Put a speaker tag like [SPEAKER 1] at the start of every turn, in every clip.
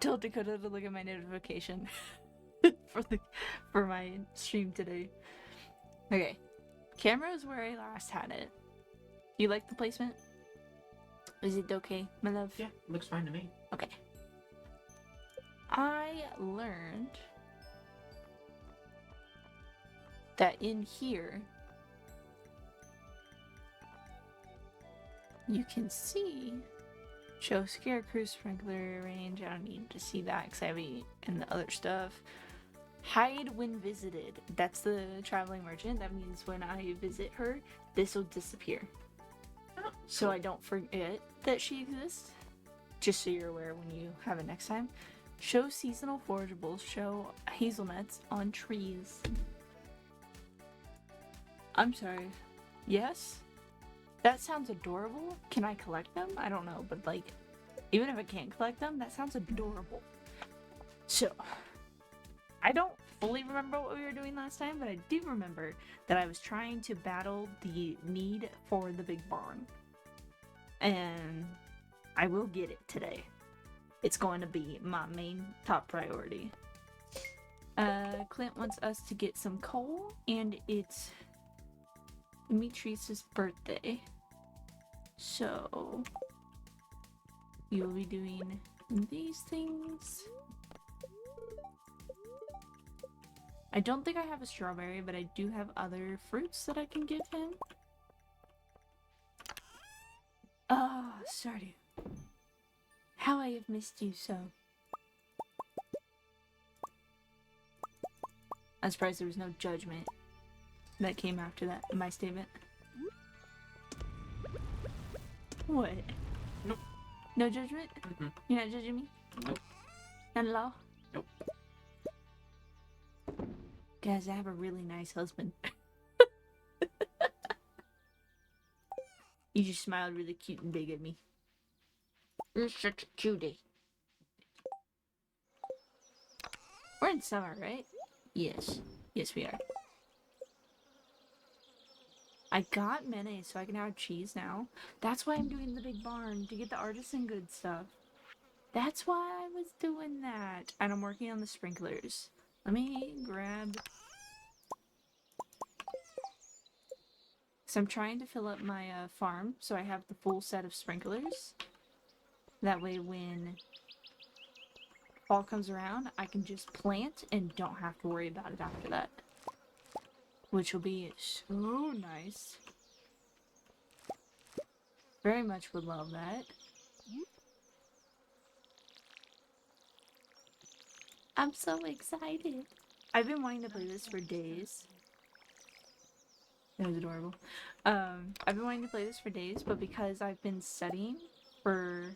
[SPEAKER 1] told Dakota to look at my notification for my stream today. Okay. Camera is where I last had it. You like the placement? Is it okay, my love?
[SPEAKER 2] Yeah, looks fine to me.
[SPEAKER 1] Okay. I learned that in here you can see show scarecrow sprinkler range. I don't need to see that because I have it in the other stuff. Hide when visited. That's the traveling merchant. That means when I visit her, this will disappear.
[SPEAKER 2] Oh,
[SPEAKER 1] so
[SPEAKER 2] cool.
[SPEAKER 1] I don't forget that she exists. Just so you're aware when you have it next time. Show seasonal forageables. Show hazelnuts on trees. I'm sorry. Yes? That sounds adorable. Can I collect them? I don't know, but like, even if I can't collect them, that sounds adorable. So, I don't fully remember what we were doing last time, but I do remember that I was trying to battle the need for the big barn. And I will get it today. It's going to be my main top priority. Clint wants us to get some coal, and it's Demetrius' birthday. So, you will be doing these things. I don't think I have a strawberry, but I do have other fruits that I can give him. Oh, Stardew. How I have missed you so. I'm surprised there was no judgment that came after that, my statement. What?
[SPEAKER 2] Nope.
[SPEAKER 1] No judgment?
[SPEAKER 2] Mm-mm.
[SPEAKER 1] You're not judging me?
[SPEAKER 2] Nope.
[SPEAKER 1] Not at all?
[SPEAKER 2] Nope.
[SPEAKER 1] Guys, I have a really nice husband. You just smiled really cute and big at me. You're such a cutie. We're in summer, right? Yes. Yes, we are. I got mayonnaise so I can have cheese now. That's why I'm doing the big barn, to get the artisan good stuff. That's why I was doing that. And I'm working on the sprinklers. Let me grab... So I'm trying to fill up my farm so I have the full set of sprinklers. That way when fall comes around, I can just plant and don't have to worry about it after that. Which will be so nice. Very much would love that. I'm so excited. I've been wanting to play this for days. That was adorable. I've been wanting to play this for days, but because I've been studying for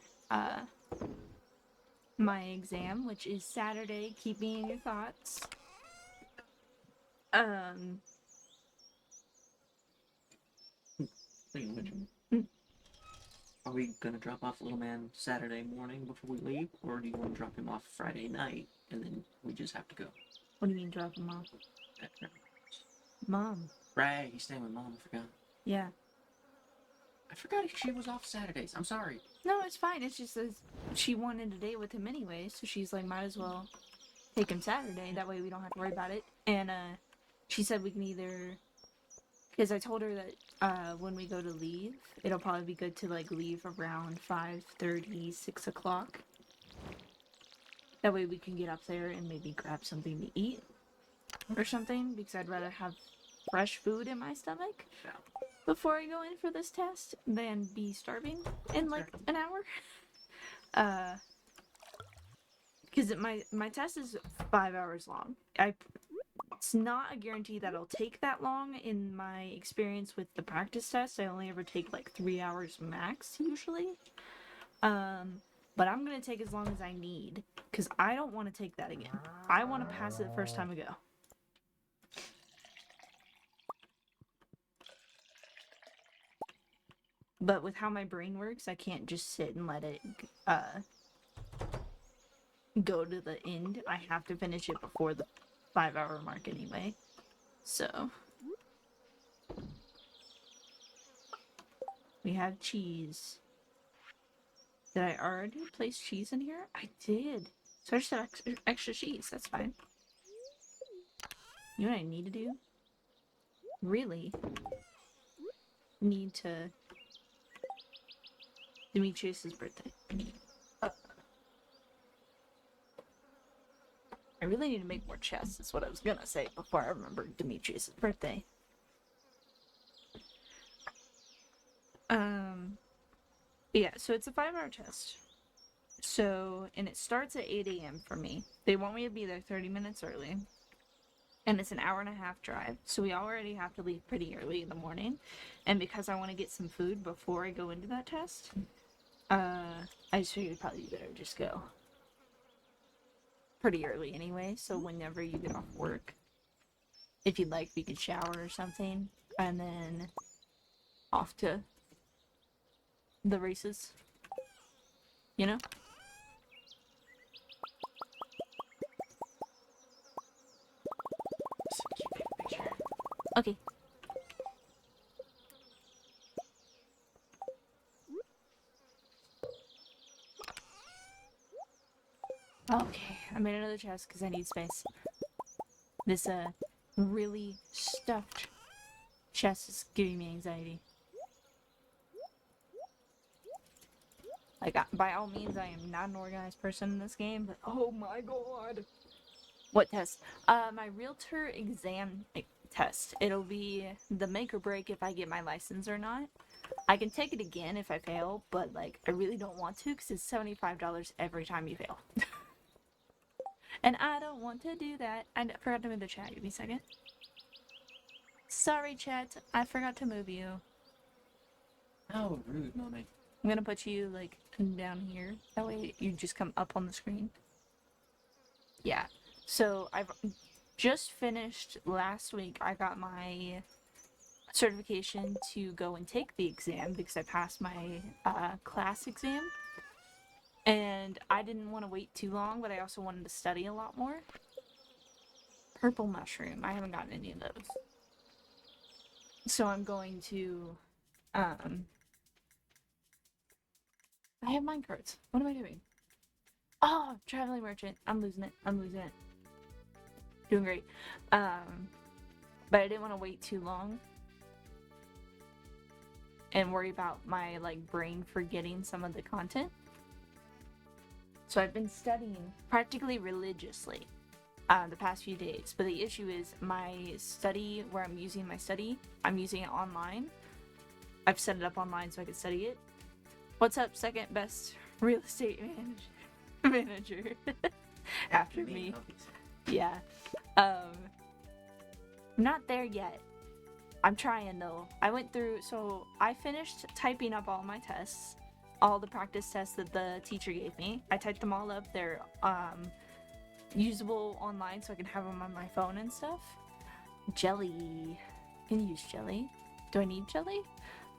[SPEAKER 1] my exam, which is Saturday, keep me in your thoughts.
[SPEAKER 2] Are we gonna drop off little man Saturday morning before we leave, or do you want to drop him off Friday night and then we just have to go?
[SPEAKER 1] What do you mean drop him off? Mom.
[SPEAKER 2] Right, he's staying with mom. I forgot.
[SPEAKER 1] Yeah.
[SPEAKER 2] I forgot she was off Saturdays. I'm sorry.
[SPEAKER 1] No, it's fine. It's just that she wanted a date with him anyway, so she's like, might as well take him Saturday. That way we don't have to worry about it. And she said we can either, because I told her that when we go to leave, it'll probably be good to like leave around 5:30, 6 o'clock. That way we can get up there and maybe grab something to eat or something, because I'd rather have fresh food in my stomach before I go in for this test than be starving in like an hour. Because my test is 5 hours long. It's not a guarantee that it'll take that long. In my experience with the practice test, I only ever take like 3 hours max usually. But I'm gonna take as long as I need, because I don't want to take that again. I want to pass it the first time I go. But with how my brain works, I can't just sit and let it go to the end. I have to finish it before the 5-hour mark anyway. So we have cheese. Did I already place cheese in here? I did. So I just have extra cheese. That's fine. You know what I need to do? Really need to Demetrius's birthday. I really need to make more chests, is what I was gonna say before I remembered Demetrius' birthday. Yeah, so it's a 5-hour test. So, and it starts at 8 a.m. for me. They want me to be there 30 minutes early. And it's an hour and a half drive. So we already have to leave pretty early in the morning. And because I want to get some food before I go into that test, I just figured probably better just go pretty early anyway. So whenever you get off work, if you'd like, we could shower or something. And then off to the races. You know? Okay. Okay, I made another chest because I need space. This, really stuffed chest is giving me anxiety. Like, by all means, I am not an organized person in this game, but oh my god! What test? My realtor exam test. It'll be the make or break if I get my license or not. I can take it again if I fail, but, like, I really don't want to because it's $75 every time you fail. And I don't want to do that. I forgot to move the chat. Give me a second. Sorry, chat. I forgot to move you.
[SPEAKER 2] How rude, mommy.
[SPEAKER 1] I'm gonna put you, like, down here. That way you just come up on the screen. Yeah. So, I've just finished last week. I got my certification to go and take the exam because I passed my class exam. And I didn't want to wait too long, but I also wanted to study a lot more. Purple mushroom. I haven't gotten any of those. So I'm going to, I have minecarts. What am I doing? Oh, traveling merchant. I'm losing it. I'm losing it. Doing great. But I didn't want to wait too long and worry about my, like, brain forgetting some of the content. So I've been studying practically religiously the past few days. But the issue is my study, where I'm using my study, I'm using it online. I've set it up online so I can study it. What's up, second best real estate manager? After me. Yeah. Not there yet. I'm trying though. I went through, so I finished typing up all my tests, all the practice tests that the teacher gave me. I typed them all up. They're usable online so I can have them on my phone and stuff. Jelly. I can use jelly. Do I need jelly?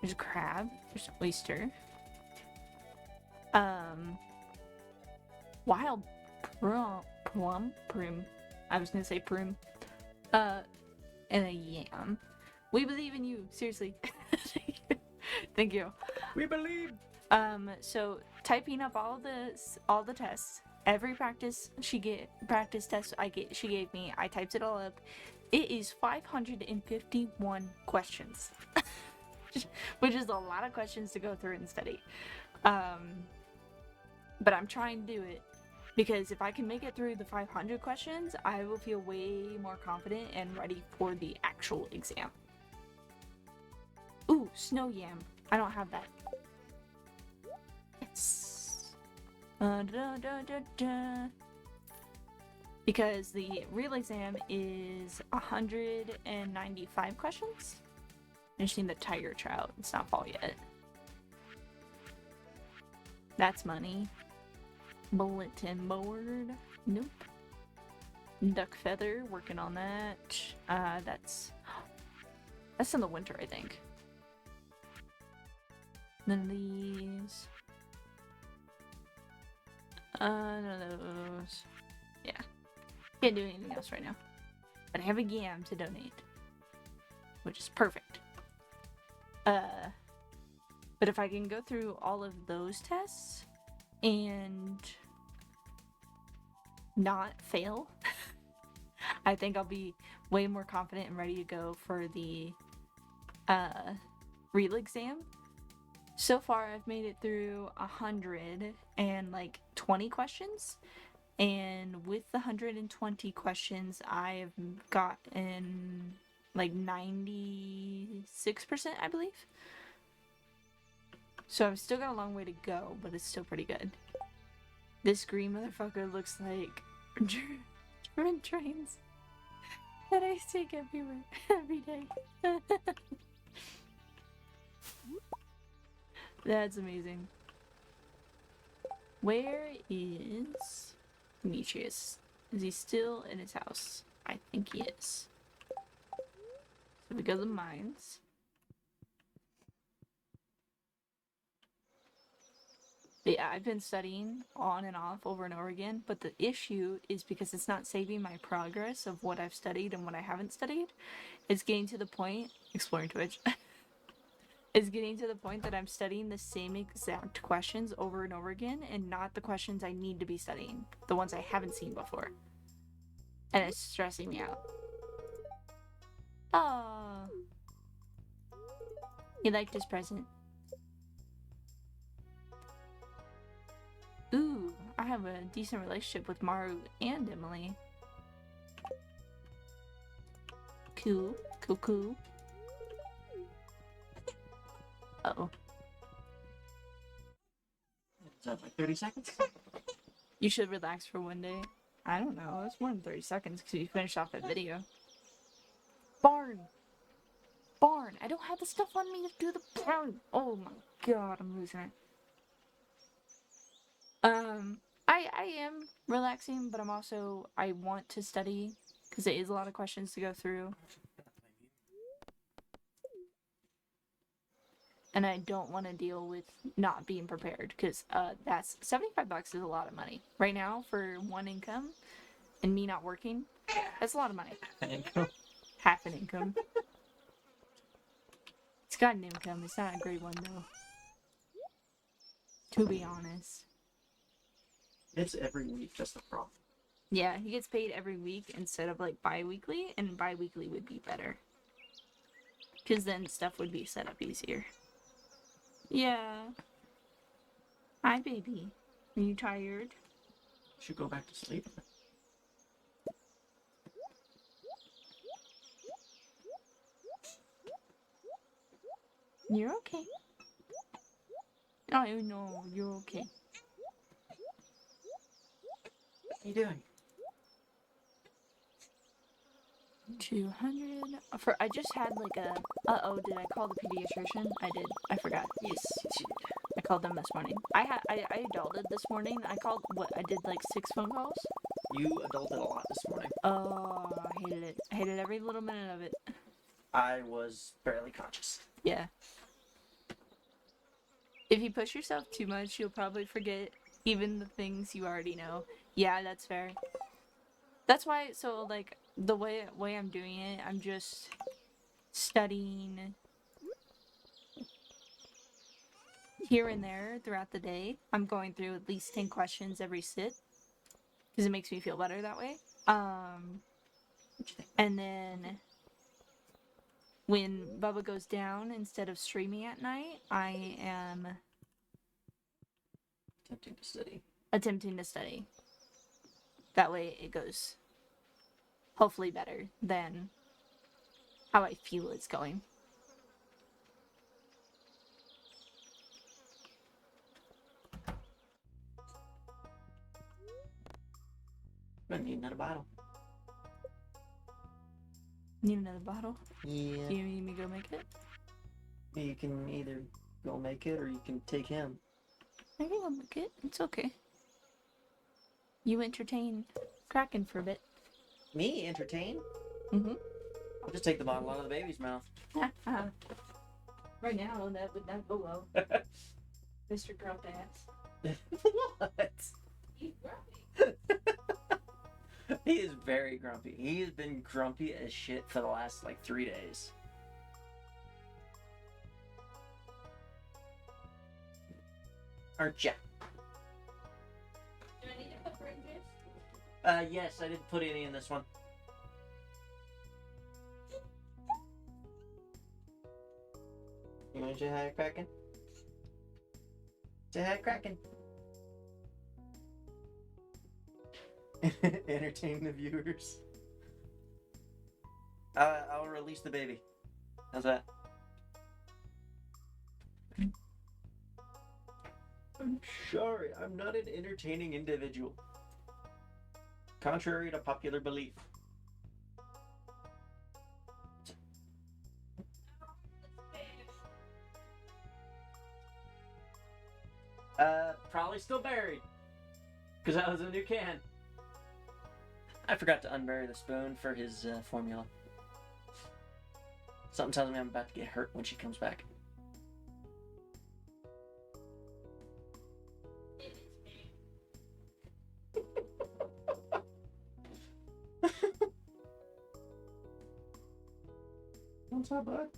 [SPEAKER 1] There's crab. There's oyster. Wild prune. I was gonna say prune. And a yam. We believe in you. Seriously. Thank you.
[SPEAKER 2] We believe.
[SPEAKER 1] So typing up all the tests, every practice she gave me, I typed it all up. It is 551 questions, which is a lot of questions to go through and study. But I'm trying to do it because if I can make it through the 500 questions, I will feel way more confident and ready for the actual exam. Ooh, snow yam. I don't have that. Yes. Because the real exam is 195 questions. I just need the tiger trout. It's not fall yet. That's money. Bulletin board. Nope. Duck feather. Working on that. That's in the winter, I think. None of these. None of those. Yeah. Can't do anything else right now. But I have a yam to donate. Which is perfect. But if I can go through all of those tests and not fail. I think I'll be way more confident and ready to go for the real exam. So far, I've made it through 120 questions, and with the 120 questions, I've gotten like 96%, I believe. So I've still got a long way to go, but it's still pretty good. This green motherfucker looks like German trains that I take everywhere, every day. That's amazing. Where is Demetrius? Is he still in his house? I think he is. So we go to the mines. But yeah, I've been studying on and off over and over again, but the issue is because it's not saving my progress of what I've studied and what I haven't studied. It's getting to the point, exploring Twitch, it's getting to the point that I'm studying the same exact questions over and over again and not the questions I need to be studying, the ones I haven't seen before. And it's stressing me out. Oh, he liked his present. Ooh, I have a decent relationship with Maru and Emily. Cool, cool, cool. Uh-oh.
[SPEAKER 2] Is that like 30 seconds?
[SPEAKER 1] You should relax for one day. I don't know, it's more than 30 seconds because you finished off that video. Barn! Barn! I don't have the stuff on me to do the barn! Oh my god, I'm losing it. I am relaxing, but I want to study because it is a lot of questions to go through. And I don't want to deal with not being prepared because that's $75 is a lot of money right now for one income, and me not working. That's a lot of money. Half an income. It's got an income. It's not a great one though. To be honest.
[SPEAKER 2] It's every week, that's the problem.
[SPEAKER 1] Yeah, he gets paid every week instead of like bi-weekly, and bi-weekly would be better. Because then stuff would be set up easier. Yeah. Hi, baby. Are you tired?
[SPEAKER 2] Should go back to sleep.
[SPEAKER 1] You're okay. I know, you're okay.
[SPEAKER 2] What are you doing?
[SPEAKER 1] 200 for I just had like a did I call the pediatrician? I did. I forgot.
[SPEAKER 2] Yes, yes, you did.
[SPEAKER 1] I called them this morning. I adulted this morning. I called I did like 6 phone calls.
[SPEAKER 2] You adulted a lot this morning.
[SPEAKER 1] Oh, I hated it. I hated every little minute of it.
[SPEAKER 2] I was barely conscious.
[SPEAKER 1] Yeah. If you push yourself too much, you'll probably forget even the things you already know. Yeah, that's fair. That's why, so like the way I'm doing it, I'm just studying here and there throughout the day. I'm going through at least 10 questions every sit because it makes me feel better that way. And then when Bubba goes down, instead of streaming at night, I am attempting to study. That way it goes hopefully better than how I feel it's going.
[SPEAKER 2] I need another bottle.
[SPEAKER 1] Need another bottle?
[SPEAKER 2] Yeah.
[SPEAKER 1] Do you need me to go make it?
[SPEAKER 2] You can either go make it or you can take him.
[SPEAKER 1] I can go make it. It's okay. You entertain Kraken for a bit.
[SPEAKER 2] Me? Entertain?
[SPEAKER 1] Mm-hmm.
[SPEAKER 2] I'll just take the bottle out of the baby's mouth.
[SPEAKER 1] Right now, that would not go well. Mr. Grump Ass.
[SPEAKER 2] What?
[SPEAKER 1] He's grumpy.
[SPEAKER 2] He is very grumpy. He has been grumpy as shit for the last like 3 days. Aren't ya?
[SPEAKER 1] Do I need to put fruit juice?
[SPEAKER 2] Yes, I didn't put any in this one. You want to say hi, Kraken? Say hi, Kraken. Entertain the viewers. I'll release the baby. How's that? I'm sorry, I'm not an entertaining individual. Contrary to popular belief. Probably still buried. Because that was a new can. I forgot to unbury the spoon for his formula. Something tells me I'm about to get hurt when she comes back. What's up, bud?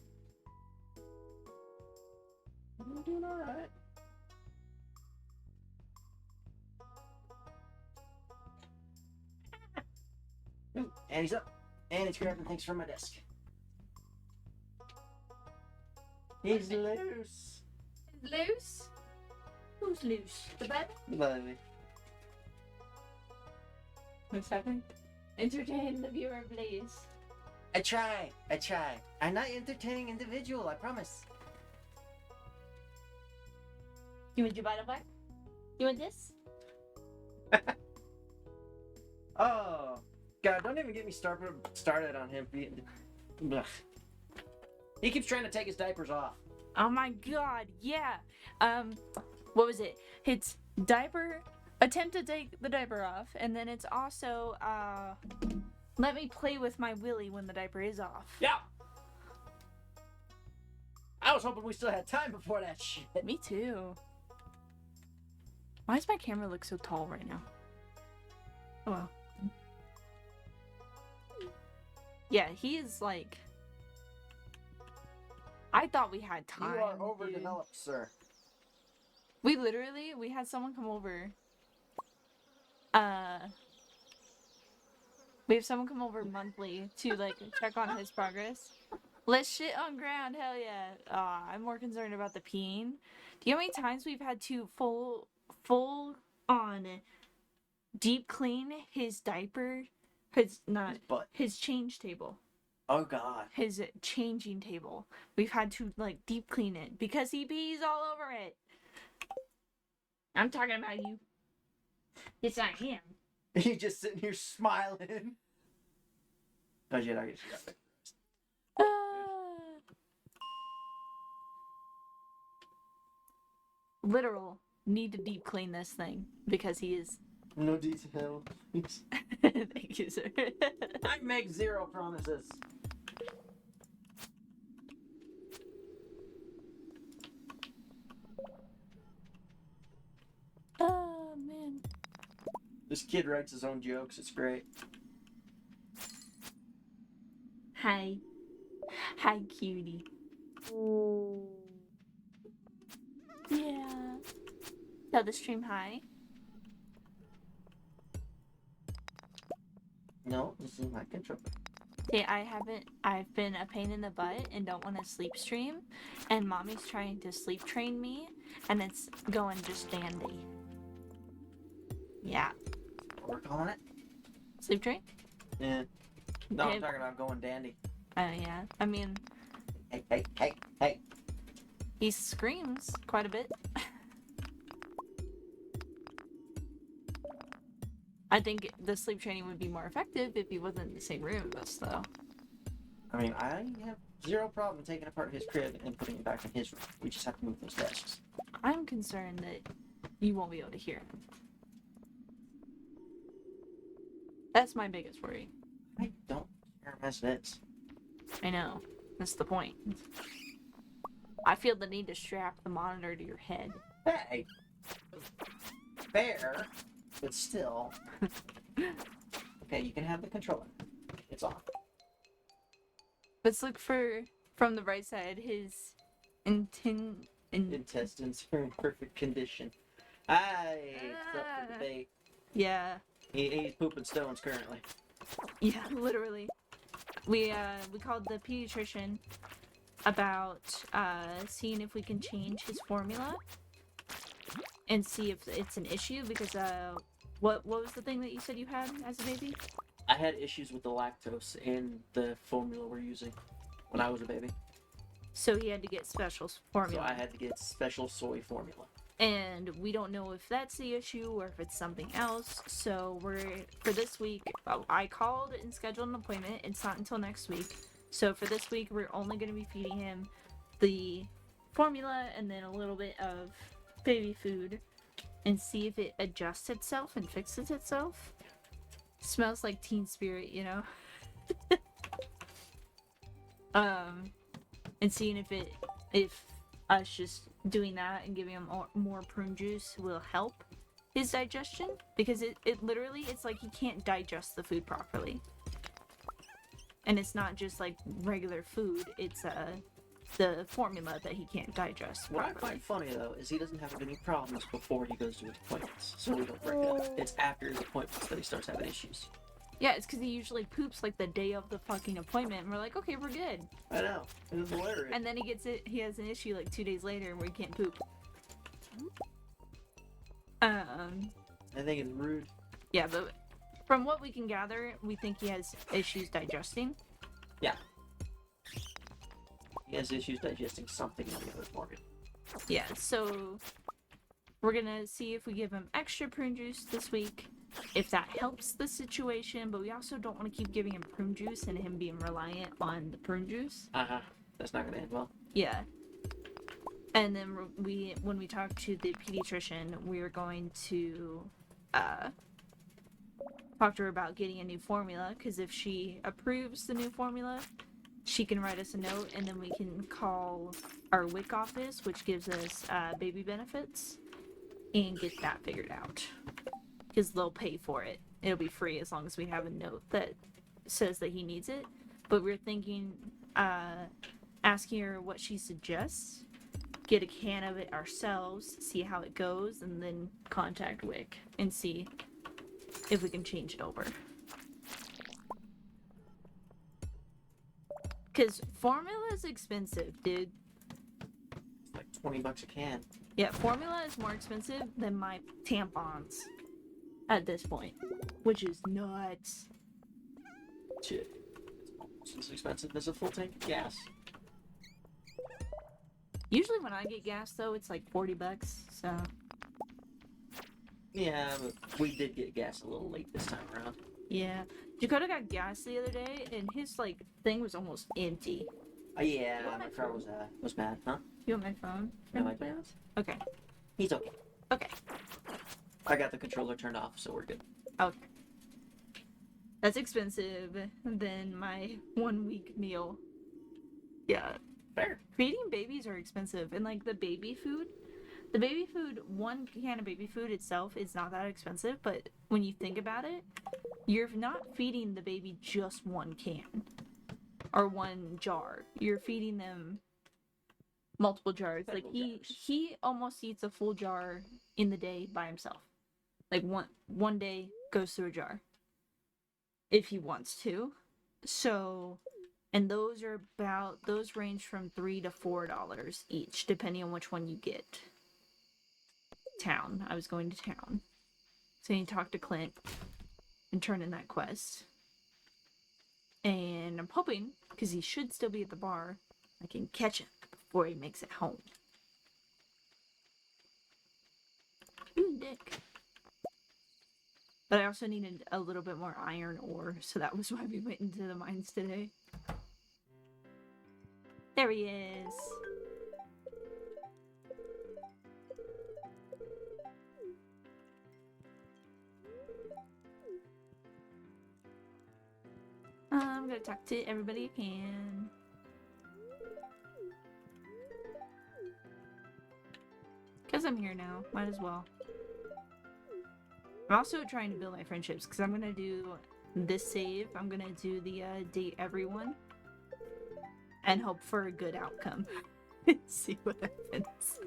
[SPEAKER 2] I'm doing alright. And he's up. And he's grabbing things from my desk. He's loose.
[SPEAKER 1] Loose? Who's loose? The bed?
[SPEAKER 2] Lovely.
[SPEAKER 1] What's happening? Entertain the viewer, please.
[SPEAKER 2] I try. I'm not entertaining individual, I promise.
[SPEAKER 1] You want your bottle back? You want this?
[SPEAKER 2] Oh, God, don't even get me started on him. Ugh. He keeps trying to take his diapers off.
[SPEAKER 1] Oh my god, yeah. What was it? It's attempt to take the diaper off, and then it's also, let me play with my willy when the diaper is off.
[SPEAKER 2] Yeah! I was hoping we still had time before that shit.
[SPEAKER 1] Me too. Why does my camera look so tall right now? Oh well. Yeah, he is like... I thought we had time.
[SPEAKER 2] You are overdeveloped, sir.
[SPEAKER 1] We had someone come over. We have someone come over monthly to like check on his progress. Let's shit on ground, hell yeah. I'm more concerned about the peeing. Do you know how many times we've had to full on deep clean his diaper? His
[SPEAKER 2] butt.
[SPEAKER 1] His change table.
[SPEAKER 2] Oh God.
[SPEAKER 1] His changing table. We've had to like deep clean it because he pees all over it. I'm talking about you. It's not him.
[SPEAKER 2] He's just sitting here smiling. Oh shit, I get shit up.
[SPEAKER 1] Literal need to deep clean this thing because he is.
[SPEAKER 2] No detail, please.
[SPEAKER 1] Thank you, sir.
[SPEAKER 2] I make zero promises.
[SPEAKER 1] Oh man.
[SPEAKER 2] This kid writes his own jokes. It's great.
[SPEAKER 1] Hi. Hi, cutie. Yeah. Tell the stream hi.
[SPEAKER 2] No, this is my controller.
[SPEAKER 1] Okay, I've been a pain in the butt and don't want to sleep stream, and mommy's trying to sleep train me, and it's going just dandy. Yeah.
[SPEAKER 2] We're calling it?
[SPEAKER 1] Sleep train?
[SPEAKER 2] Yeah. No, I'm talking about going dandy.
[SPEAKER 1] Oh, yeah. I mean...
[SPEAKER 2] Hey.
[SPEAKER 1] He screams quite a bit. I think the sleep training would be more effective if he wasn't in the same room with us, though.
[SPEAKER 2] I mean, I have zero problem taking apart his crib and putting it back in his room. We just have to move those desks.
[SPEAKER 1] I'm concerned that you won't be able to hear him. That's my biggest worry.
[SPEAKER 2] I don't care as it is.
[SPEAKER 1] I know. That's the point. I feel the need to strap the monitor to your head.
[SPEAKER 2] Hey! Fair, but still. Okay, you can have the controller. It's on.
[SPEAKER 1] Let's look for, from the right side, his
[SPEAKER 2] intestines are in perfect condition. Aye, it's up for debate.
[SPEAKER 1] Yeah.
[SPEAKER 2] He's pooping stones currently.
[SPEAKER 1] Yeah, literally. We called the pediatrician about seeing if we can change his formula and see if it's an issue because what was the thing that you said you had as a baby?
[SPEAKER 2] I had issues with the lactose in the formula we're using when I was a baby.
[SPEAKER 1] So he had to get special formula.
[SPEAKER 2] So I had to get special soy formula.
[SPEAKER 1] And we don't know if that's the issue or if it's something else. So for this week, I called and scheduled an appointment. It's not until next week. So for this week, we're only going to be feeding him the formula and then a little bit of baby food and see if it adjusts itself and fixes itself. Smells like Teen Spirit, you know? And seeing if us just doing that and giving him more prune juice will help his digestion, because it literally, it's like he can't digest the food properly. And it's not just like regular food, it's the formula that he can't digest
[SPEAKER 2] What I
[SPEAKER 1] properly.
[SPEAKER 2] find funny though is he doesn't have any problems before he goes to his appointments, so we don't break it up. It's after his appointments that he starts having issues.
[SPEAKER 1] Yeah, it's because he usually poops like the day of the fucking appointment, and we're like, okay, we're good.
[SPEAKER 2] I know. It's hilarious.
[SPEAKER 1] And then he has an issue like 2 days later where he can't poop.
[SPEAKER 2] I think it's rude.
[SPEAKER 1] Yeah, but from what we can gather, we think he has issues digesting.
[SPEAKER 2] Yeah. He has issues digesting something in the other organ.
[SPEAKER 1] Yeah, so we're gonna see if we give him extra prune juice this week, if that helps the situation, but we also don't want to keep giving him prune juice and him being reliant on the prune juice.
[SPEAKER 2] That's not gonna end well.
[SPEAKER 1] Yeah. And then when we talk to the pediatrician, we're going to talk to her about getting a new formula, because if she approves the new formula, she can write us a note, and then we can call our WIC office, which gives us baby benefits, and get that figured out. Because they'll pay for it. It'll be free as long as we have a note that says that he needs it. But we're thinking, asking her what she suggests, get a can of it ourselves, see how it goes, and then contact WIC and see if we can change it over. Because formula is expensive, dude.
[SPEAKER 2] It's like $20 a can.
[SPEAKER 1] Yeah, formula is more expensive than my tampons at this point, which is nuts.
[SPEAKER 2] Shit. It's almost as expensive as a full tank of gas.
[SPEAKER 1] Usually when I get gas, though, it's like $40, so...
[SPEAKER 2] Yeah, but we did get gas a little late this time around.
[SPEAKER 1] Yeah. Dakota got gas the other day, and his, like, thing was almost empty.
[SPEAKER 2] Yeah,
[SPEAKER 1] You want
[SPEAKER 2] my
[SPEAKER 1] my
[SPEAKER 2] car was bad, huh?
[SPEAKER 1] You want my phone?
[SPEAKER 2] No, I don't.
[SPEAKER 1] Okay.
[SPEAKER 2] He's okay.
[SPEAKER 1] Okay.
[SPEAKER 2] I got the controller turned off, so we're good.
[SPEAKER 1] Okay. That's expensive than my 1 week meal. Yeah.
[SPEAKER 2] Fair.
[SPEAKER 1] Feeding babies are expensive, and like the baby food, one can of baby food itself is not that expensive, but when you think about it, you're not feeding the baby just one can or one jar. You're feeding them multiple jars. Like he almost eats a full jar in the day by himself. Like one day goes through a jar if he wants to. So, and those range from $3 to $4 each, depending on which one you get. I was going to town. So I need to talk to Clint and turn in that quest. And I'm hoping, because he should still be at the bar, I can catch him before he makes it home. Ooh, dick. But I also needed a little bit more iron ore, so that was why we went into the mines today. There he is. I'm gonna talk to everybody I can. Because I'm here now, might as well. I'm also trying to build my friendships, because I'm gonna do this save. I'm gonna do the date everyone. And hope for a good outcome. See what happens.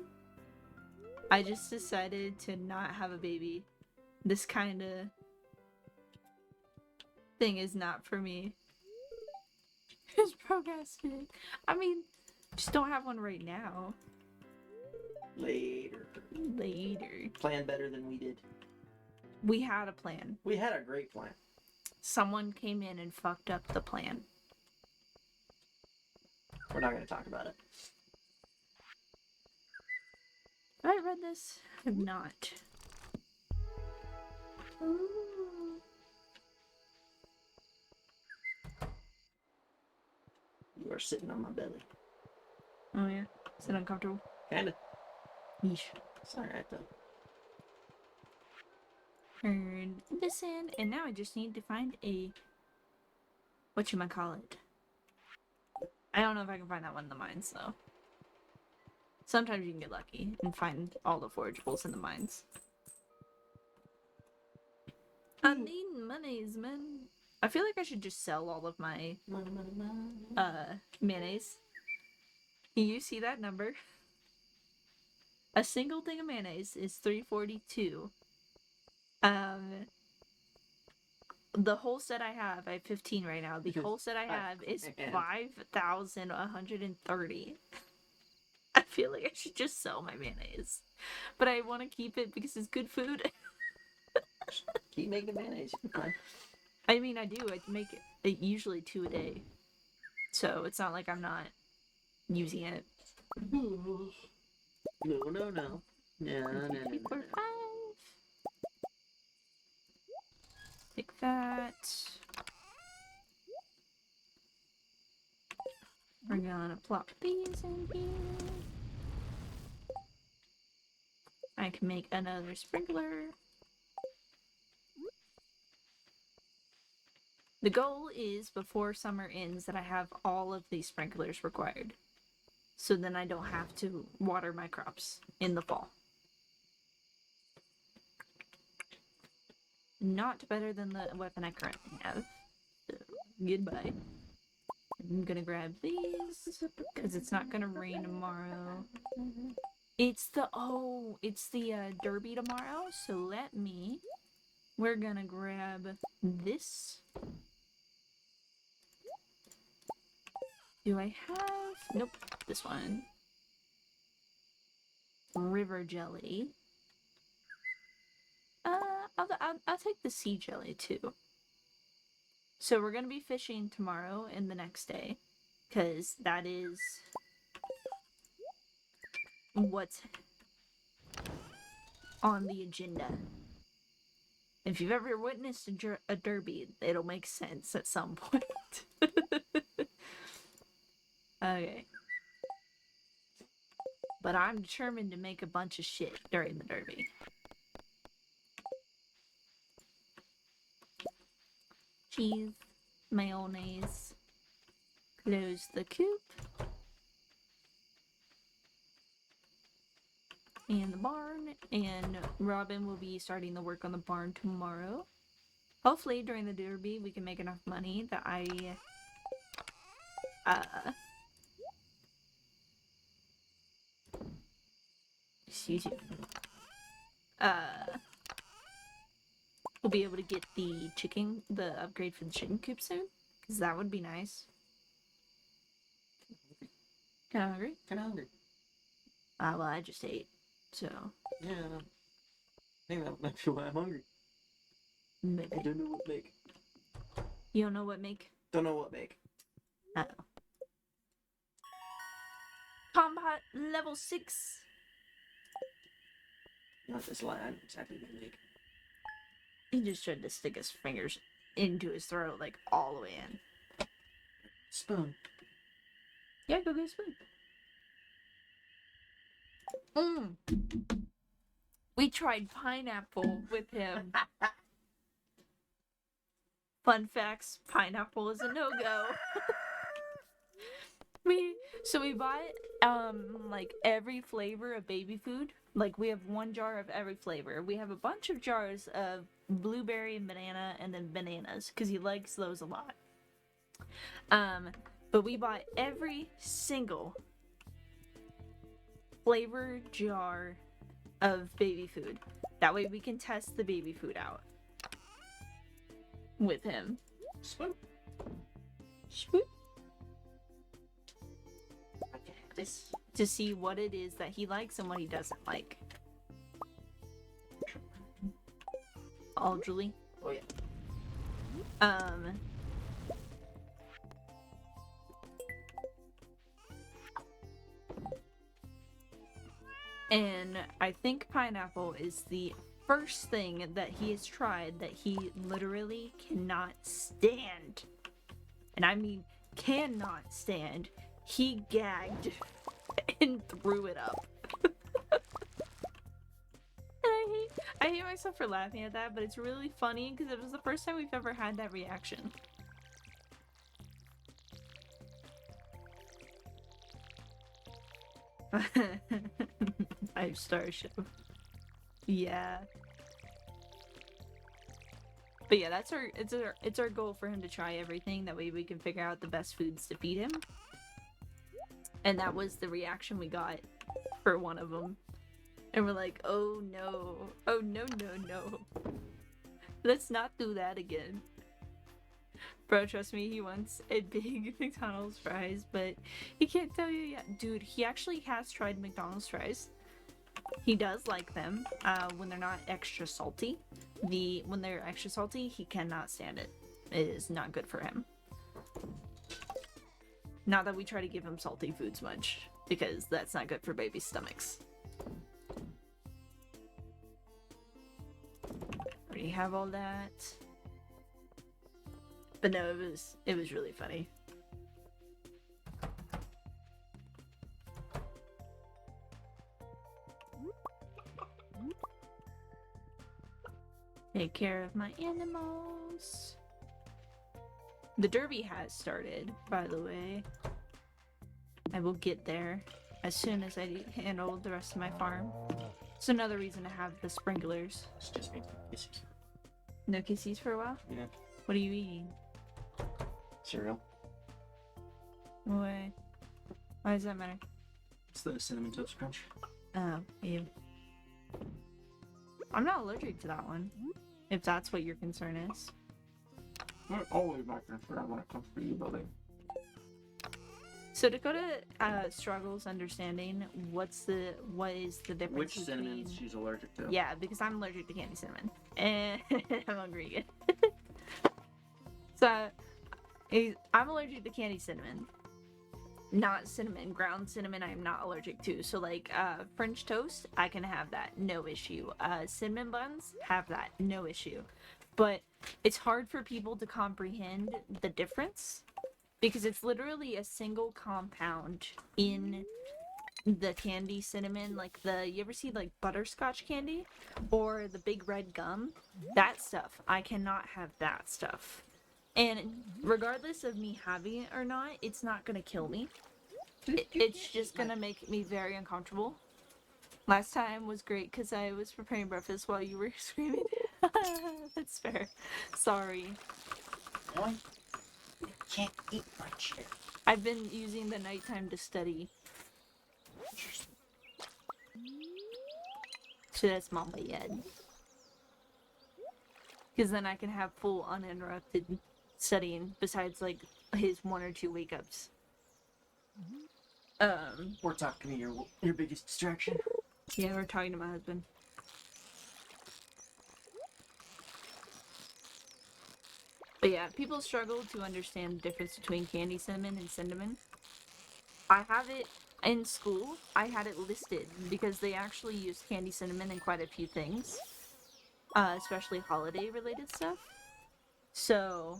[SPEAKER 1] I just decided to not have a baby. This kind of thing is not for me. It's procrastinating. I mean, just don't have one right now.
[SPEAKER 2] Later.
[SPEAKER 1] Later.
[SPEAKER 2] Plan better than we did.
[SPEAKER 1] We had a plan.
[SPEAKER 2] We had a great plan.
[SPEAKER 1] Someone came in and fucked up the plan.
[SPEAKER 2] We're not going to talk about it.
[SPEAKER 1] Have I read this? I have not.
[SPEAKER 2] You are sitting on my belly.
[SPEAKER 1] Oh yeah? Is it uncomfortable?
[SPEAKER 2] Kinda.
[SPEAKER 1] Yeesh.
[SPEAKER 2] It's alright though.
[SPEAKER 1] Turn this in, and now I just need to find a... whatchamacallit. I don't know if I can find that one in the mines, though. Sometimes you can get lucky and find all the forageables in the mines. I need monies, man. I feel like I should just sell all of my mayonnaise. Can you see that number? A single thing of mayonnaise is $3.42. The whole set I have 15 right now. The whole set I have is 5,130. I feel like I should just sell my mayonnaise, but I want to keep it because it's good food.
[SPEAKER 2] Keep making mayonnaise.
[SPEAKER 1] I mean, I do. I make it usually 2 a day, so it's not like I'm not using it.
[SPEAKER 2] No. No.
[SPEAKER 1] 3, 4, 5. Take that. We're gonna plop these in here. I can make another sprinkler. The goal is before summer ends that I have all of these sprinklers required. So then I don't have to water my crops in the fall. Not better than the weapon I currently have. So, goodbye. I'm gonna grab these because it's not gonna rain tomorrow. It's the derby tomorrow, so we're gonna grab this. Do I have? Nope, this one. River jelly. I'll take the sea jelly too. So we're gonna be fishing tomorrow and the next day, because that is what's on the agenda. If you've ever witnessed a derby, it'll make sense at some point. Okay. But I'm determined to make a bunch of shit during the derby. Cheese, mayonnaise, close the coop. And the barn, and Robin will be starting the work on the barn tomorrow. Hopefully during the derby we can make enough money that excuse you. We'll be able to get the upgrade for the chicken coop soon, because that would be nice. Kinda hungry?
[SPEAKER 2] Kinda hungry.
[SPEAKER 1] Well, I just ate, so.
[SPEAKER 2] Yeah, I think that might be why I'm hungry.
[SPEAKER 1] Maybe.
[SPEAKER 2] I don't know what make.
[SPEAKER 1] You don't know what make?
[SPEAKER 2] Don't know what make.
[SPEAKER 1] Uh-oh. Combat level 6.
[SPEAKER 2] Not this line. I know exactly what make.
[SPEAKER 1] He just tried to stick his fingers into his throat, like, all the way in.
[SPEAKER 2] Spoon.
[SPEAKER 1] Yeah, go get a spoon. We tried pineapple with him. Fun facts, pineapple is a no-go. we bought like every flavor of baby food. Like we have 1 jar of every flavor. We have a bunch of jars of blueberry and banana, and then bananas because he likes those a lot. But we bought every single flavor jar of baby food. That way we can test the baby food out with him.
[SPEAKER 2] Swoop.
[SPEAKER 1] Swoop.
[SPEAKER 2] Okay, this.
[SPEAKER 1] To see what it is that he likes and what he doesn't like. All Julie.
[SPEAKER 2] Oh, yeah.
[SPEAKER 1] And I think pineapple is the first thing that he has tried that he literally cannot stand. And I mean cannot stand. He gagged and threw it up. And I hate myself for laughing at that, but it's really funny because it was the first time we've ever had that reaction. Five-star show. Yeah. But yeah, that's it's our goal for him to try everything. That way we can figure out the best foods to feed him. And that was the reaction we got for one of them. And we're like, oh no. Oh no, no, no. Let's not do that again. Bro, trust me, he wants a big McDonald's fries, but he can't tell you yet. Dude, he actually has tried McDonald's fries. He does like them when they're not extra salty. When they're extra salty, he cannot stand it. It is not good for him. Not that we try to give him salty foods much, because that's not good for baby stomachs. Already have all that. But no, it was really funny. Take care of my animals. The derby has started, by the way. I will get there as soon as I handle the rest of my farm. It's another reason to have the sprinklers.
[SPEAKER 2] It's just me. Kisses.
[SPEAKER 1] No kisses for a while?
[SPEAKER 2] Yeah.
[SPEAKER 1] What are you eating?
[SPEAKER 2] Cereal.
[SPEAKER 1] Why? Why does that matter?
[SPEAKER 2] It's the Cinnamon Toast Crunch.
[SPEAKER 1] Oh, you. I'm not allergic to that one. If that's what your concern is.
[SPEAKER 2] I'm always back there for that when it comes to you building.
[SPEAKER 1] So Dakota struggles understanding what is the difference
[SPEAKER 2] Which
[SPEAKER 1] between...
[SPEAKER 2] cinnamons she's allergic to.
[SPEAKER 1] Yeah, because I'm allergic to candy cinnamon. And I'm hungry again. So I'm allergic to candy cinnamon. Not cinnamon. Ground cinnamon I am not allergic to. So like French toast, I can have that. No issue. Cinnamon buns, have that. No issue. But it's hard for people to comprehend the difference. Because it's literally a single compound in the candy cinnamon. Like you ever see like butterscotch candy? Or the big red gum? That stuff. I cannot have that stuff. And regardless of me having it or not, it's not gonna kill me. It's just gonna make me very uncomfortable. Last time was great because I was preparing breakfast while you were screaming. That's fair. Sorry.
[SPEAKER 2] What? I can't eat my chair.
[SPEAKER 1] I've been using the nighttime to study. So that's my bed. Because then I can have full uninterrupted studying besides like his 1 or 2 wake ups.
[SPEAKER 2] We're talking to your biggest distraction.
[SPEAKER 1] Yeah, we're talking to my husband. But yeah, people struggle to understand the difference between candy cinnamon and cinnamon. I have it in school. I had it listed because they actually use candy cinnamon in quite a few things. Especially holiday related stuff. So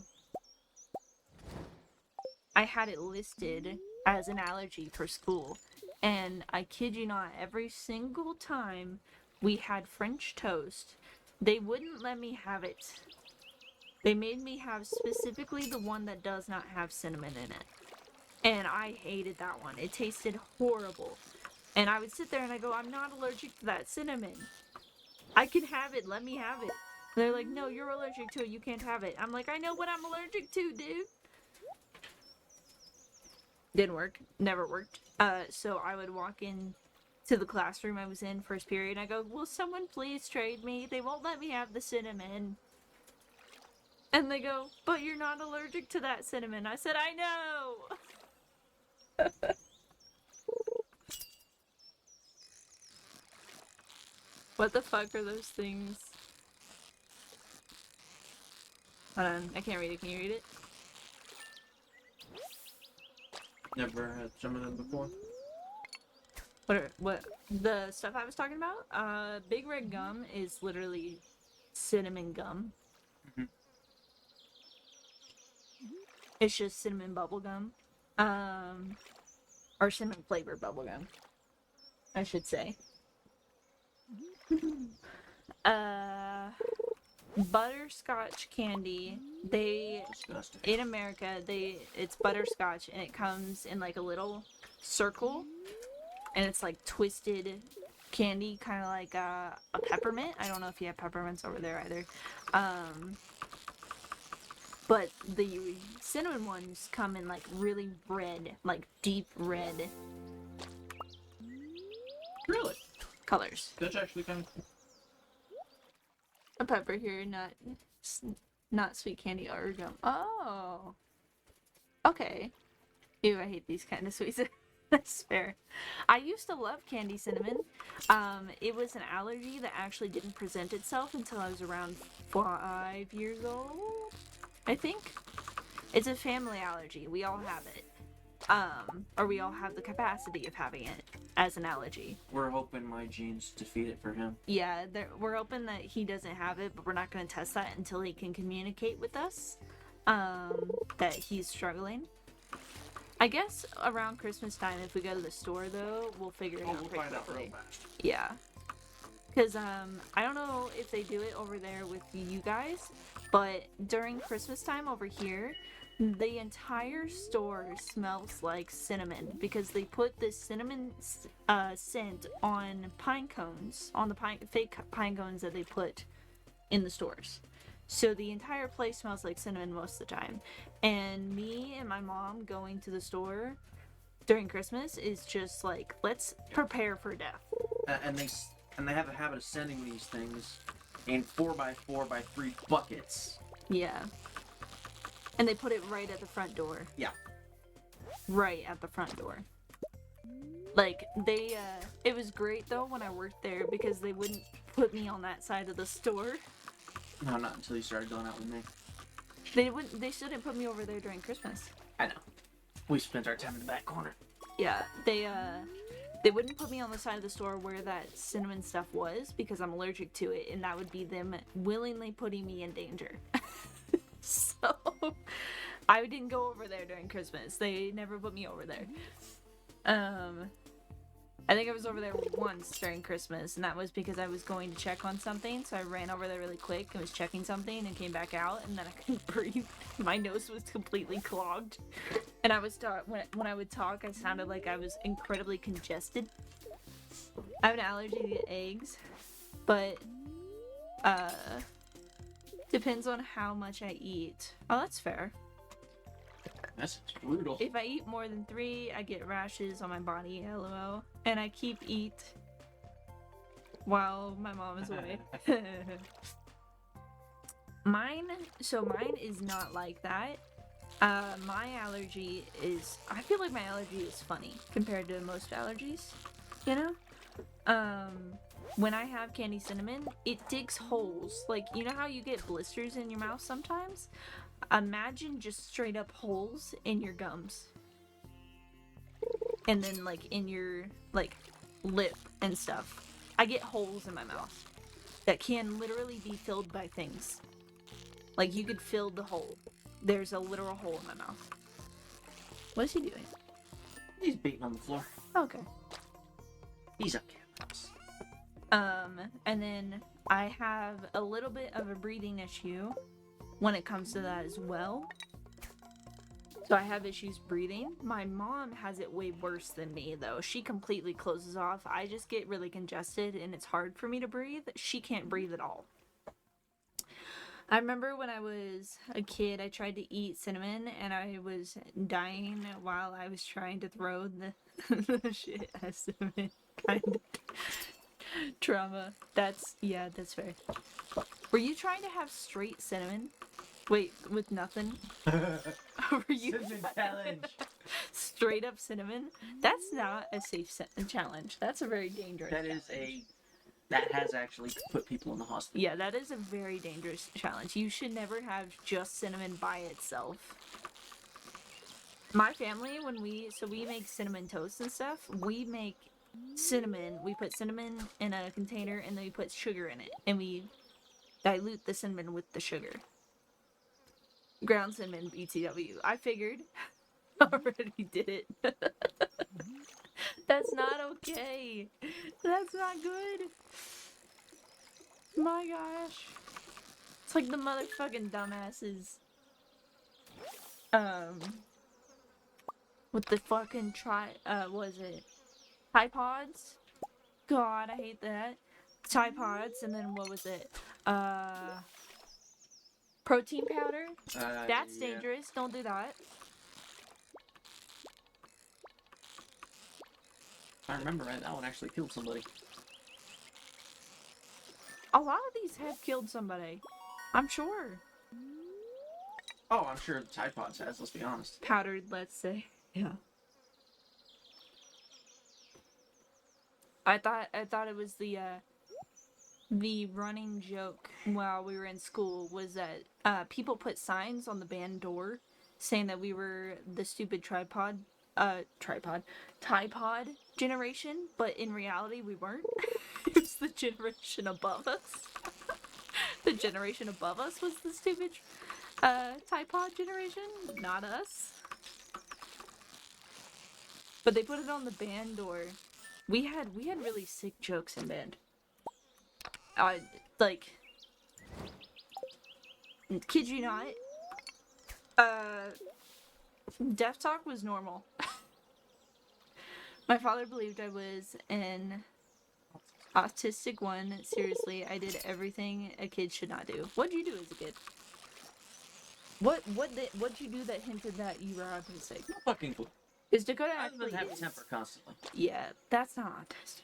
[SPEAKER 1] I had it listed as an allergy for school. And I kid you not, every single time we had French toast, they wouldn't let me have it. They made me have specifically the one that does not have cinnamon in it. And I hated that one. It tasted horrible. And I would sit there and I go, I'm not allergic to that cinnamon. I can have it. Let me have it. They're like, no, you're allergic to it. You can't have it. I'm like, I know what I'm allergic to, dude. Didn't work. Never worked. So I would walk in to the classroom I was in first period. And I go, will someone please trade me? They won't let me have the cinnamon. And they go, but you're not allergic to that cinnamon. I said, I know! What the fuck are those things? Hold on, I can't read it. Can you read it?
[SPEAKER 2] Never had some of them before.
[SPEAKER 1] What the stuff I was talking about? Big Red Gum is literally cinnamon gum.
[SPEAKER 2] Mhm.
[SPEAKER 1] It's just cinnamon bubble gum. Or cinnamon flavored bubble gum, I should say. Butterscotch candy.
[SPEAKER 2] Disgusting.
[SPEAKER 1] In America, it's butterscotch and it comes in like a little circle and it's like twisted candy, kind of like a peppermint. I don't know if you have peppermints over there either. But the cinnamon ones come in like really red, like deep red
[SPEAKER 2] Really?
[SPEAKER 1] colors.
[SPEAKER 2] That's actually kind of cool.
[SPEAKER 1] A pepper here, not sweet candy or gum. Oh, okay. Ew, I hate these kind of sweets. That's fair. I used to love candy cinnamon. It was an allergy that actually didn't present itself until I was around 5 years old, I think. It's a family allergy. We all have it. Or we all have the capacity of having it as an allergy.
[SPEAKER 2] We're hoping my genes defeat it for him.
[SPEAKER 1] Yeah, we're hoping that he doesn't have it, but we're not going to test that until he can communicate with us that he's struggling. I guess around Christmas time, if we go to the store, though, we'll figure it out
[SPEAKER 2] We'll
[SPEAKER 1] pretty
[SPEAKER 2] find out real
[SPEAKER 1] quickly.
[SPEAKER 2] fast.
[SPEAKER 1] Yeah. Because I don't know if they do it over there with you guys, but during Christmas time over here, the entire store smells like cinnamon because they put this cinnamon scent on pine cones, on the fake pine cones that they put in the stores. So the entire place smells like cinnamon most of the time. And me and my mom going to the store during Christmas is just like, let's prepare for death.
[SPEAKER 2] And they have a habit of sending these things in 4x4x3 buckets.
[SPEAKER 1] Yeah. And they put it right at the front door.
[SPEAKER 2] Yeah.
[SPEAKER 1] Right at the front door. Like, it was great though when I worked there because they wouldn't put me on that side of the store.
[SPEAKER 2] No, not until you started going out with me.
[SPEAKER 1] They still didn't put me over there during Christmas.
[SPEAKER 2] I know. We spent our time in the back corner.
[SPEAKER 1] Yeah, they wouldn't put me on the side of the store where that cinnamon stuff was because I'm allergic to it, and that would be them willingly putting me in danger. So, I didn't go over there during Christmas. They never put me over there. I think I was over there once during Christmas, and that was because I was going to check on something, so I ran over there really quick and was checking something and came back out, and then I couldn't breathe. My nose was completely clogged. And I was when I would talk, I sounded like I was incredibly congested. I have an allergy to eggs, but depends on how much I eat. Oh, that's fair.
[SPEAKER 2] That's brutal.
[SPEAKER 1] If I eat more than 3, I get rashes on my body, lol. And I keep eat while my mom is away. Mine is not like that. My allergy is, I feel like my allergy is funny compared to most allergies, you know? When I have candy cinnamon, it digs holes. Like, you know how you get blisters in your mouth sometimes? Imagine just straight up holes in your gums. And then, like, in your, like, lip and stuff. I get holes in my mouth that can literally be filled by things. Like, you could fill the hole. There's a literal hole in my mouth. What is he doing?
[SPEAKER 2] He's beating on the floor.
[SPEAKER 1] Okay.
[SPEAKER 2] He's up campus.
[SPEAKER 1] And then I have a little bit of a breathing issue when it comes to that as well. So I have issues breathing. My mom has it way worse than me, though. She completely closes off. I just get really congested and it's hard for me to breathe. She can't breathe at all. I remember when I was a kid, I tried to eat cinnamon and I was dying while I was trying to throw the shit at cinnamon. Kind of trauma. That's fair. Were you trying to have straight cinnamon Wait, with nothing? Were you
[SPEAKER 2] Cinnamon challenge.
[SPEAKER 1] straight up cinnamon? That's not a safe challenge. That's a very dangerous.
[SPEAKER 2] That has actually put people in the hospital.
[SPEAKER 1] Yeah, that is a very dangerous challenge. You should never have just cinnamon by itself. My family, when we make cinnamon toast and stuff, we make cinnamon. We put cinnamon in a container and then we put sugar in it, and we dilute the cinnamon with the sugar. Ground cinnamon BTW. I figured. Already did it. That's not okay. That's not good. My gosh. It's like the motherfucking dumbasses. With the fucking what is it? Tripods? God, I hate that. Tripods, and then what was it? Protein powder? That's dangerous. Don't do that.
[SPEAKER 2] If I remember right, that one actually killed somebody.
[SPEAKER 1] A lot of these have killed somebody. I'm sure.
[SPEAKER 2] Oh, I'm sure Tide Pods has, let's be honest.
[SPEAKER 1] Powdered, let's say. Yeah. I thought it was the running joke while we were in school was that people put signs on the band door saying that we were the stupid tripod generation, but in reality we weren't. It was the generation above us. The generation above us was the stupid tripod generation, not us. But they put it on the band door. We had really sick jokes in band. Like, kid you not, deaf talk was normal. My father believed I was an autistic one. Seriously, I did everything a kid should not do. What'd you do as a kid? What'd you do that hinted that you were autistic?
[SPEAKER 2] No fucking clue.
[SPEAKER 1] Is Dakota
[SPEAKER 2] Other
[SPEAKER 1] actually
[SPEAKER 2] than have a temper constantly.
[SPEAKER 1] Yeah, that's not autistic.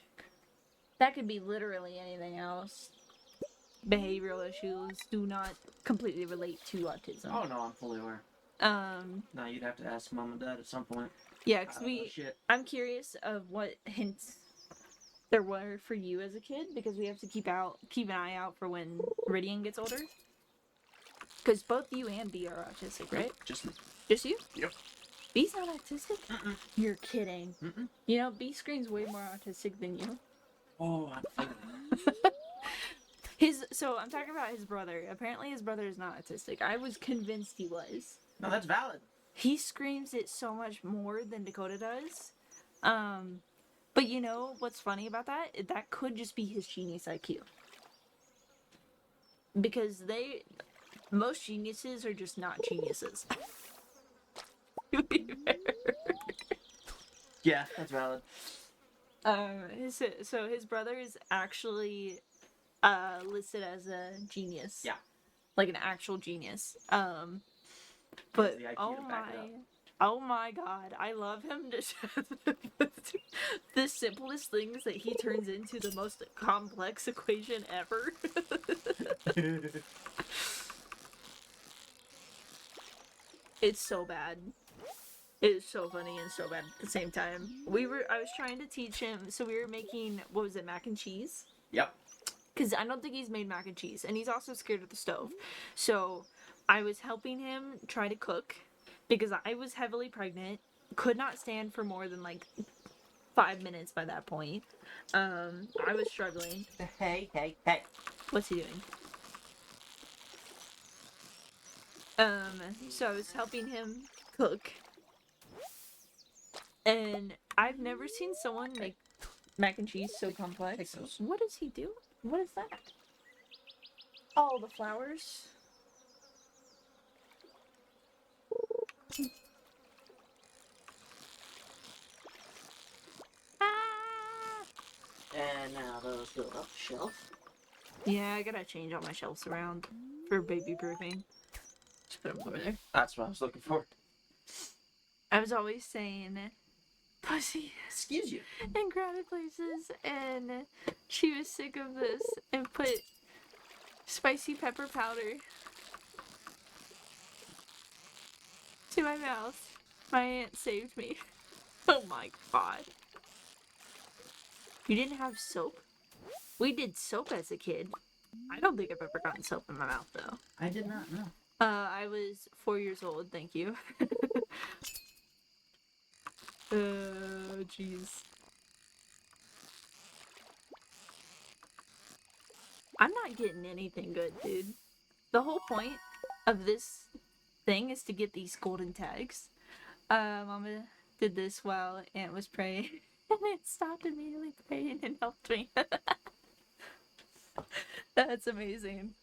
[SPEAKER 1] That could be literally anything else. Behavioral issues do not completely relate to autism.
[SPEAKER 2] Oh no, I'm fully aware. No, you'd have to ask mom and dad at some point.
[SPEAKER 1] Yeah, because I'm curious of what hints there were for you as a kid, because we have to keep an eye out for when Ridian gets older. Because both you and B are autistic, right?
[SPEAKER 2] Just me.
[SPEAKER 1] Just you?
[SPEAKER 2] Yep.
[SPEAKER 1] B's not autistic?
[SPEAKER 2] Mm-mm.
[SPEAKER 1] You're kidding.
[SPEAKER 2] Mm-mm.
[SPEAKER 1] You know, B screams way more autistic than you.
[SPEAKER 2] Oh, I'm
[SPEAKER 1] So I'm talking about his brother. Apparently his brother is not autistic. I was convinced he was.
[SPEAKER 2] No, that's valid.
[SPEAKER 1] He screams it so much more than Dakota does. But you know what's funny about that? That could just be his genius IQ. Because most geniuses are just not geniuses. To be fair.
[SPEAKER 2] Yeah, that's valid.
[SPEAKER 1] So his brother is actually listed as a genius.
[SPEAKER 2] Yeah.
[SPEAKER 1] Like an actual genius. But
[SPEAKER 2] the IQ to back it up.
[SPEAKER 1] oh my god, I love him to the simplest things that he turns into the most complex equation ever. It's so bad. It is so funny and so bad at the same time. I was trying to teach him, so we were making, what was it, mac and cheese?
[SPEAKER 2] Yep.
[SPEAKER 1] Because I don't think he's made mac and cheese, and he's also scared of the stove. So I was helping him try to cook, because I was heavily pregnant, could not stand for more than like 5 minutes by that point. I was struggling.
[SPEAKER 2] Hey.
[SPEAKER 1] What's he doing? So I was helping him cook. And I've never seen someone make mac and cheese so complex. What does he do? What is that? Oh, the flowers. Ah!
[SPEAKER 2] And now those go up the shelf.
[SPEAKER 1] Yeah, I gotta change all my shelves around for baby proofing. Just put them over there.
[SPEAKER 2] That's what I was looking for.
[SPEAKER 1] I was always saying pussy
[SPEAKER 2] Excuse you.
[SPEAKER 1] in crowded places, and she was sick of this and put spicy pepper powder to my mouth. My aunt saved me. Oh my god. You didn't have soap? We did soap as a kid. I don't think I've ever gotten soap in my mouth though.
[SPEAKER 2] I did not know.
[SPEAKER 1] I was 4 years old, thank you. Jeez. I'm not getting anything good, dude. The whole point of this thing is to get these golden tags. Mama did this while Aunt was praying, and it stopped immediately praying and helped me. That's amazing.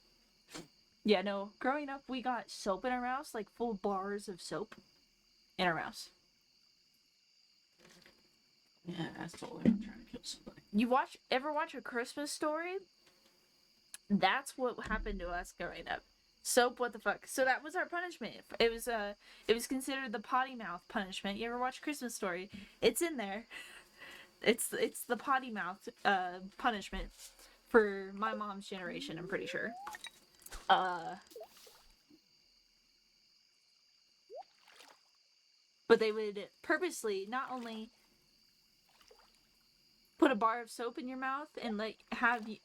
[SPEAKER 1] Yeah, no, growing up, we got soap in our house, like full bars of soap in our house.
[SPEAKER 2] Yeah, that's totally not trying to kill somebody.
[SPEAKER 1] You ever watch A Christmas Story? That's what happened to us growing up. Soap, what the fuck? So that was our punishment. It was considered the potty mouth punishment. You ever watch Christmas Story? It's in there. It's the potty mouth punishment for my mom's generation, I'm pretty sure. But they would purposely not only put a bar of soap in your mouth and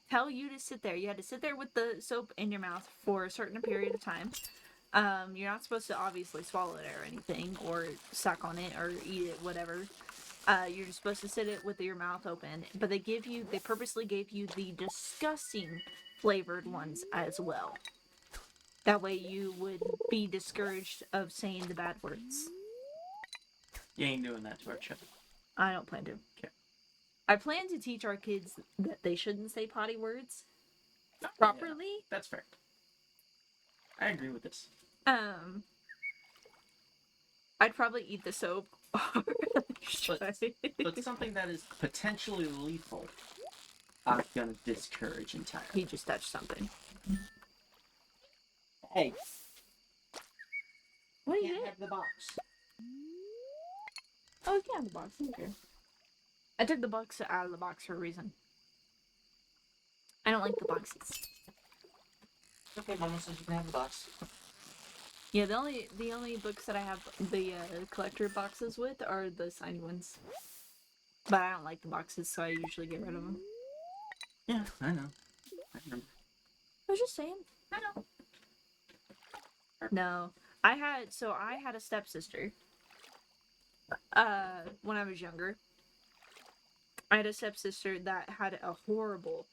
[SPEAKER 1] tell you to sit there. You had to sit there with the soap in your mouth for a certain period of time. You're not supposed to obviously swallow it or anything, or suck on it, or eat it, whatever. You're just supposed to sit it with your mouth open. But they purposely gave you the disgusting flavored ones as well. That way you would be discouraged of saying the bad words.
[SPEAKER 2] You ain't doing that to our children.
[SPEAKER 1] I don't plan to.
[SPEAKER 2] Okay.
[SPEAKER 1] I plan to teach our kids that they shouldn't say potty words properly.
[SPEAKER 2] Yeah, that's fair. I agree with this.
[SPEAKER 1] I'd probably eat the soap.
[SPEAKER 2] But something that is potentially lethal, I'm gonna discourage entirely.
[SPEAKER 1] He just touched something.
[SPEAKER 2] Hey,
[SPEAKER 1] What do you
[SPEAKER 2] can't
[SPEAKER 1] get?
[SPEAKER 2] have the box.
[SPEAKER 1] Oh, you can have the box. I don't care. I took the box out of the box for a reason. I don't like the boxes.
[SPEAKER 2] Okay, Mama says you can have the box.
[SPEAKER 1] Yeah, the only books that I have the collector boxes with are the signed ones. But I don't like the boxes, so I usually get rid of them.
[SPEAKER 2] Yeah, I know. I remember.
[SPEAKER 1] I was just saying.
[SPEAKER 2] I know.
[SPEAKER 1] No. I had a stepsister. When I was younger. I had a stepsister that had a horrible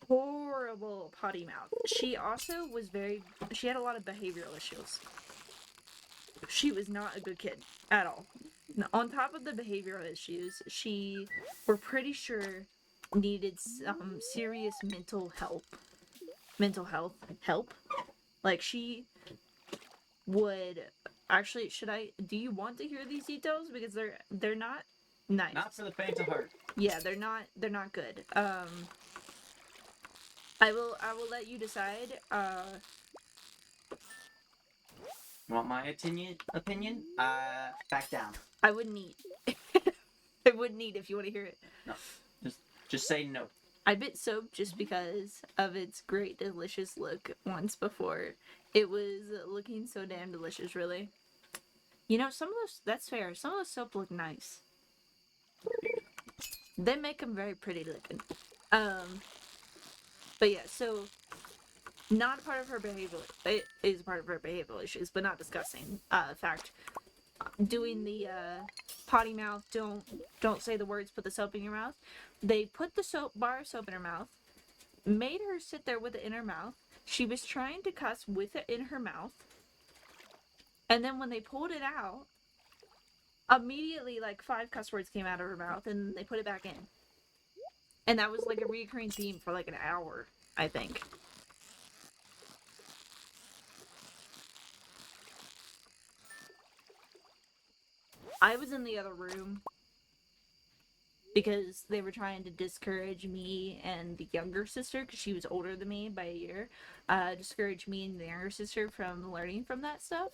[SPEAKER 1] potty mouth. She also she had a lot of behavioral issues. She was not a good kid at all. Now, on top of the behavioral issues, we're pretty sure needed some serious mental health help. Like she would actually, do you want to hear these details? Because they're not nice.
[SPEAKER 2] Not for the faint of heart.
[SPEAKER 1] Yeah, they're not good. I will let you decide.
[SPEAKER 2] You want my opinion? Back down.
[SPEAKER 1] I wouldn't eat. I wouldn't eat if you want to hear it.
[SPEAKER 2] No. Just say no.
[SPEAKER 1] I bit soap just because of its great, delicious look once before. It was looking so damn delicious, really. You know, that's fair. Some of those soap look nice. They make them very pretty looking. But yeah, so not part of her behavioral. It is part of her behavioral issues, but not disgusting. Fact, doing the potty mouth. Don't say the words. Put the soap in your mouth. They put the bar of soap in her mouth. Made her sit there with it in her mouth. She was trying to cuss with it in her mouth. And then when they pulled it out, immediately like 5 cuss words came out of her mouth, and they put it back in. And that was like a recurring theme for like an hour, I think. I was in the other room because they were trying to discourage me and the younger sister, because she was older than me by a year, discourage me and the younger sister from learning from that stuff.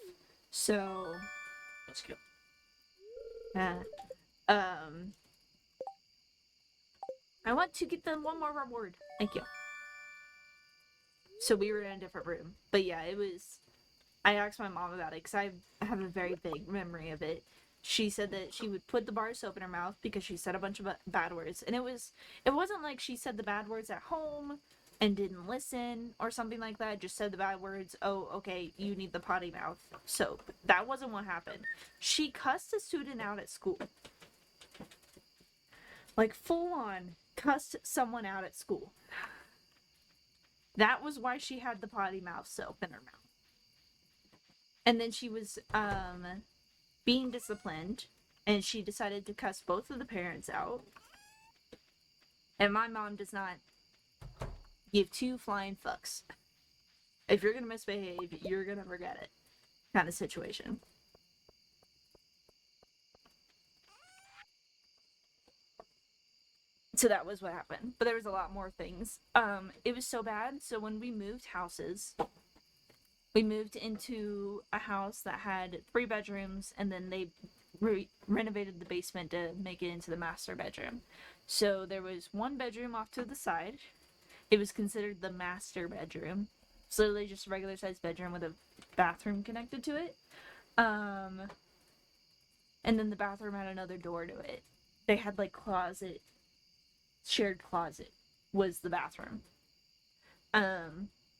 [SPEAKER 1] So,
[SPEAKER 2] Let's go.
[SPEAKER 1] I want to get them one more reward. Thank you. So we were in a different room. But yeah, it was I asked my mom about it because I have a very vague memory of it. She said that she would put the bar of soap in her mouth because she said a bunch of bad words, and it wasn't like she said the bad words at home and didn't listen or something like that. Just said the bad words. Oh, okay, you need the potty mouth soap. That wasn't what happened. She cussed a student out at school, like full on cussed someone out at school. That was why she had the potty mouth soap in her mouth. And then she was being disciplined, and she decided to cuss both of the parents out. And my mom does not give two flying fucks. If you're gonna misbehave, you're gonna regret it. Kind of situation. So that was what happened. But there was a lot more things. It was so bad. So when we moved houses, we moved into a house that had 3 bedrooms, and then they renovated the basement to make it into the master bedroom. So there was 1 bedroom off to the side. It was considered the master bedroom. It's literally just a regular sized bedroom with a bathroom connected to it. And then the bathroom had another door to it. They had like shared closet was the bathroom.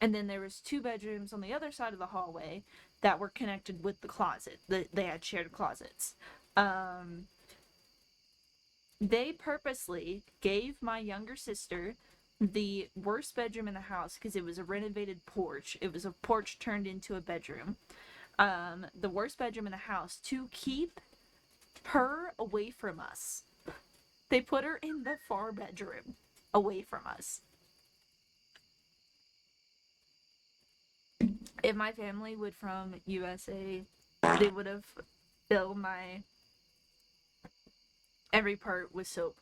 [SPEAKER 1] And then there was 2 bedrooms on the other side of the hallway that were connected with the closet. They had shared closets. They purposely gave my younger sister the worst bedroom in the house because it was a renovated porch. It was a porch turned into a bedroom. The worst bedroom in the house to keep her away from us. They put her in the far bedroom away from us. If my family would from USA, they would have filled my every part with soap.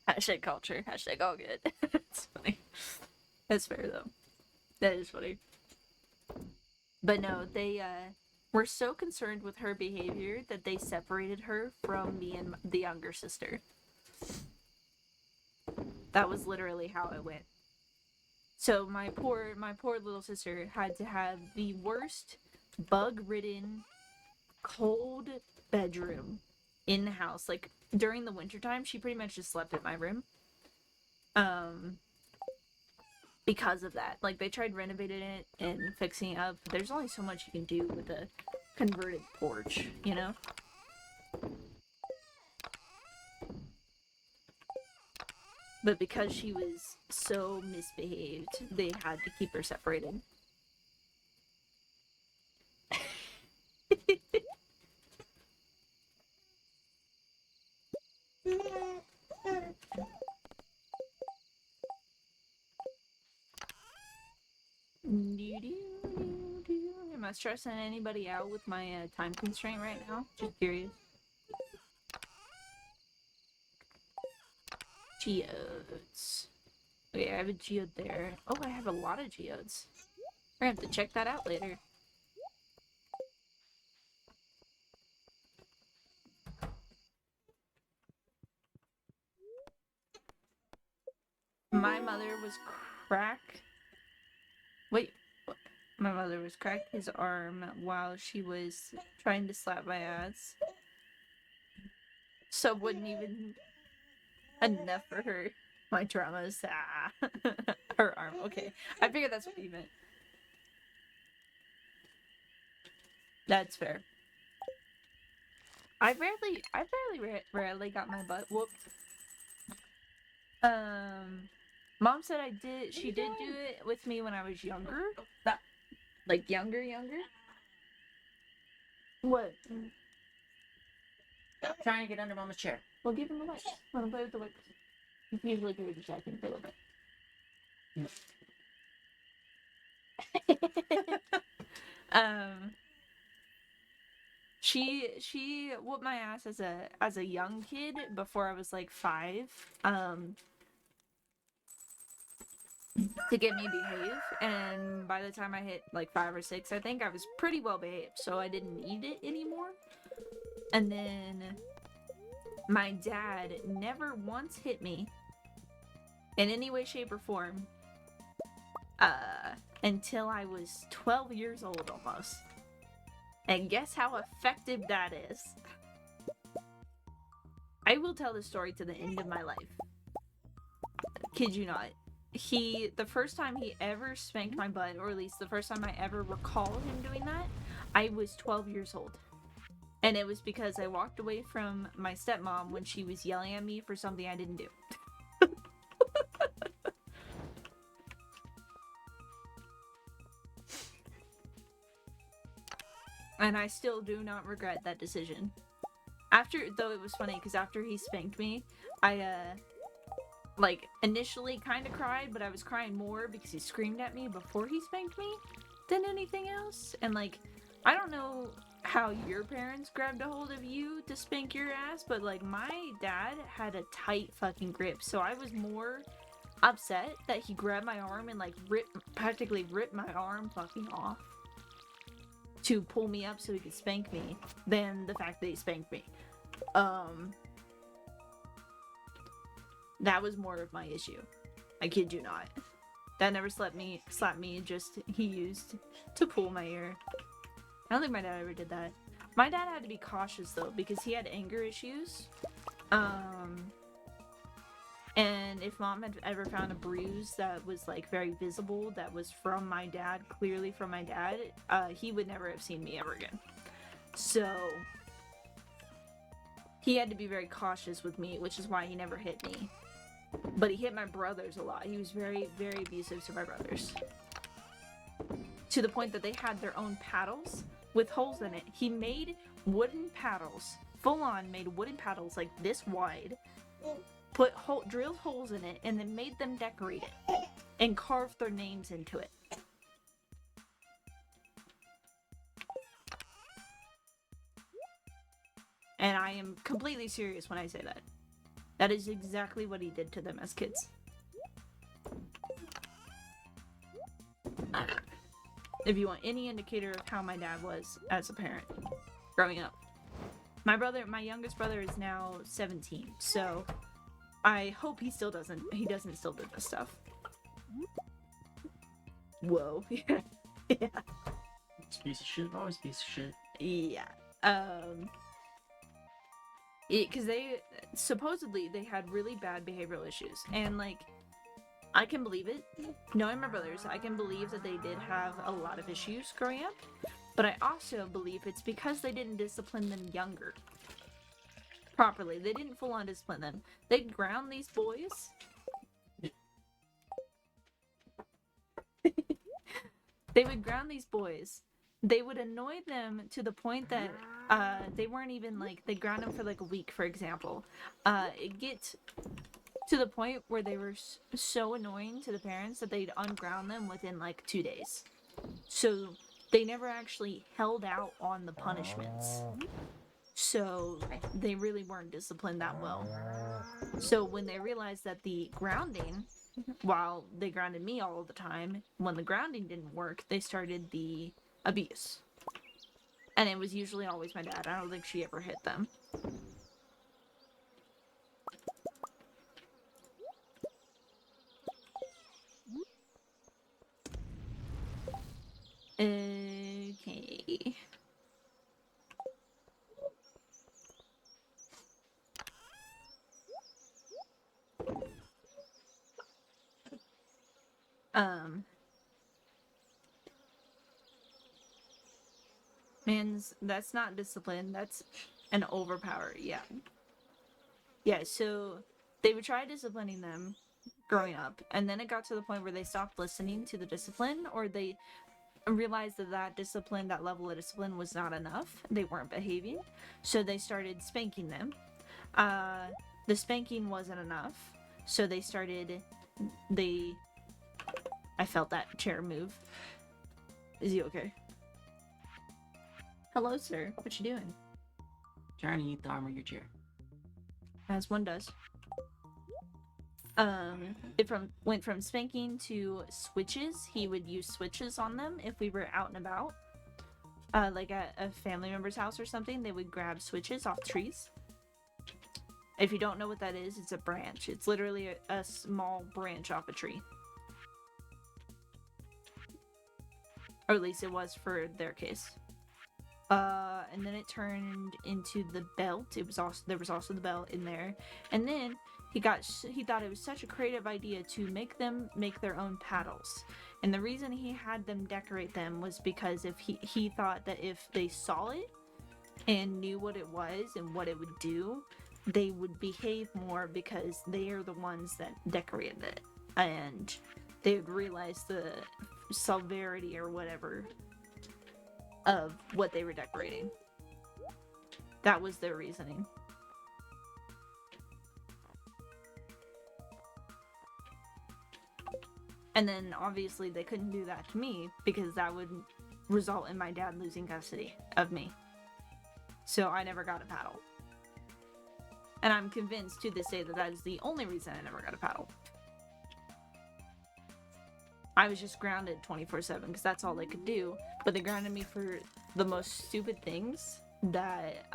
[SPEAKER 1] Hashtag culture. Hashtag all good. It's funny. That's fair though. That is funny. But no, they were so concerned with her behavior that they separated her from me and the younger sister. That was literally how it went. So my poor little sister had to have the worst bug-ridden, cold bedroom in the house. Like during the wintertime, she pretty much just slept in my room. Because of that. Like they tried renovating it and fixing it up. There's only so much you can do with a converted porch, you know? But because she was so misbehaved, they had to keep her separated. Am I stressing anybody out with my time constraint right now? Just curious. Geodes. Okay, I have a geode there. Oh, I have a lot of geodes. We're gonna have to check that out later. My mother was crack. Wait, my mother was crack his arm while she was trying to slap my ass. So wouldn't even enough for her. My traumas. Her arm. Okay, I figured that's what you meant. That's fair. I rarely got my butt whooped. Mom said she did do it with me when I was younger. Like younger. What?
[SPEAKER 2] Trying to get under Mama's chair.
[SPEAKER 1] Well, give him the whip. Let him play with the whip. He's usually very distracting for a little bit. She whooped my ass as a young kid before I was like 5. To get me behave, and by the time I hit like 5 or 6, I think I was pretty well behaved, so I didn't need it anymore. And then my dad never once hit me in any way, shape, or form until I was 12 years old almost. And guess how effective that is? I will tell this story to the end of my life. Kid you not. The first time he ever spanked my butt, or at least the first time I ever recall him doing that, I was 12 years old. And it was because I walked away from my stepmom when she was yelling at me for something I didn't do. And I still do not regret that decision. Though it was funny, because after he spanked me, I, like, initially kind of cried, but I was crying more because he screamed at me before he spanked me than anything else. And, like, I don't know how your parents grabbed a hold of you to spank your ass, but, like, my dad had a tight fucking grip, so I was more upset that he grabbed my arm and, like, practically ripped my arm fucking off to pull me up so he could spank me than the fact that he spanked me. That was more of my issue. I kid you not. Dad never slapped me, just he used to pull my ear. I don't think my dad ever did that. My dad had to be cautious though, because he had anger issues. And if mom had ever found a bruise that was like very visible, that was from my dad, clearly from my dad, he would never have seen me ever again. So he had to be very cautious with me, which is why he never hit me. But he hit my brothers a lot. He was very, very abusive to my brothers. To the point that they had their own paddles with holes in it. He made wooden paddles, full on made wooden paddles like this wide, drilled holes in it, and then made them decorate it and carved their names into it. And I am completely serious when I say that. That is exactly what he did to them as kids. If you want any indicator of how my dad was as a parent growing up. My youngest brother is now 17, so I hope he doesn't still do this stuff. Whoa. Yeah.
[SPEAKER 2] It's a piece of shit, always a piece of shit.
[SPEAKER 1] Yeah. Because supposedly they had really bad behavioral issues, and like, I can believe it. Knowing my brothers, I can believe that they did have a lot of issues growing up, but I also believe it's because they didn't discipline them younger properly. They didn't full on discipline them. They'd ground these boys. They would ground these boys. They would annoy them to the point that they weren't even like, they ground them for like a week, for example. It gets to the point where they were so annoying to the parents that they'd unground them within like 2 days. So they never actually held out on the punishments. So they really weren't disciplined that well. So when they realized that the grounding, while they grounded me all the time, when the grounding didn't work, they started the abuse. And it was usually always my dad. I don't think she ever hit them. Okay. That's not discipline, that's an overpower, yeah. Yeah, so they would try disciplining them growing up, and then it got to the point where they stopped listening to the discipline, or they realized that discipline, that level of discipline was not enough. They weren't behaving, so they started spanking them. The spanking wasn't enough, so I felt that chair move. Is he okay? Hello, sir. What you doing?
[SPEAKER 2] Trying to eat the arm of your chair.
[SPEAKER 1] As one does. Went from spanking to switches. He would use switches on them if we were out and about. Like at a family member's house or something, they would grab switches off trees. If you don't know what that is, it's a branch. It's literally a small branch off a tree. or at least it was for their case. And then it turned into the belt. There was also the belt in there, and then he thought it was such a creative idea to make them make their own paddles. And the reason he had them decorate them was because if he thought that if they saw it and knew what it was and what it would do, they would behave more because they are the ones that decorated it, and they would realize the severity or whatever of what they were decorating. That was their reasoning. And then obviously they couldn't do that to me because that would result in my dad losing custody of me. So I never got a paddle. And I'm convinced to this day that that is the only reason I never got a paddle. I was just grounded 24/7 because that's all they could do. But they grounded me for the most stupid things that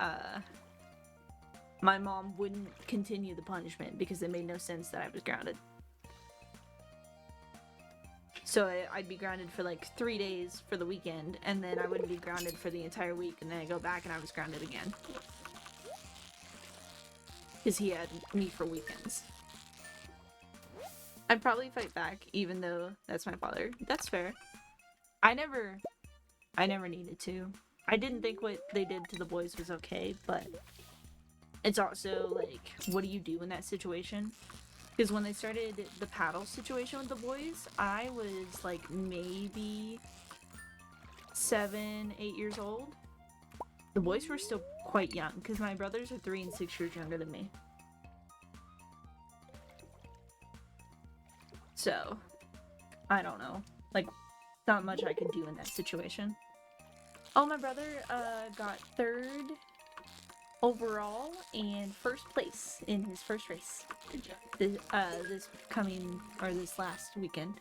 [SPEAKER 1] my mom wouldn't continue the punishment because it made no sense that I was grounded. So I'd be grounded for like 3 days for the weekend, and then I wouldn't be grounded for the entire week, and then I go back and I was grounded again. Because he had me for weekends. I'd probably fight back, even though that's my father. That's fair. I never needed to. I didn't think what they did to the boys was okay, but it's also like, what do you do in that situation? Because when they started the paddle situation with the boys, I was like maybe 7, 8 years old. The boys were still quite young, because my brothers are 3 and 6 years younger than me. So, I don't know. Like, not much I could do in that situation. Oh, my brother got 3rd overall and 1st place in his first race. This last weekend.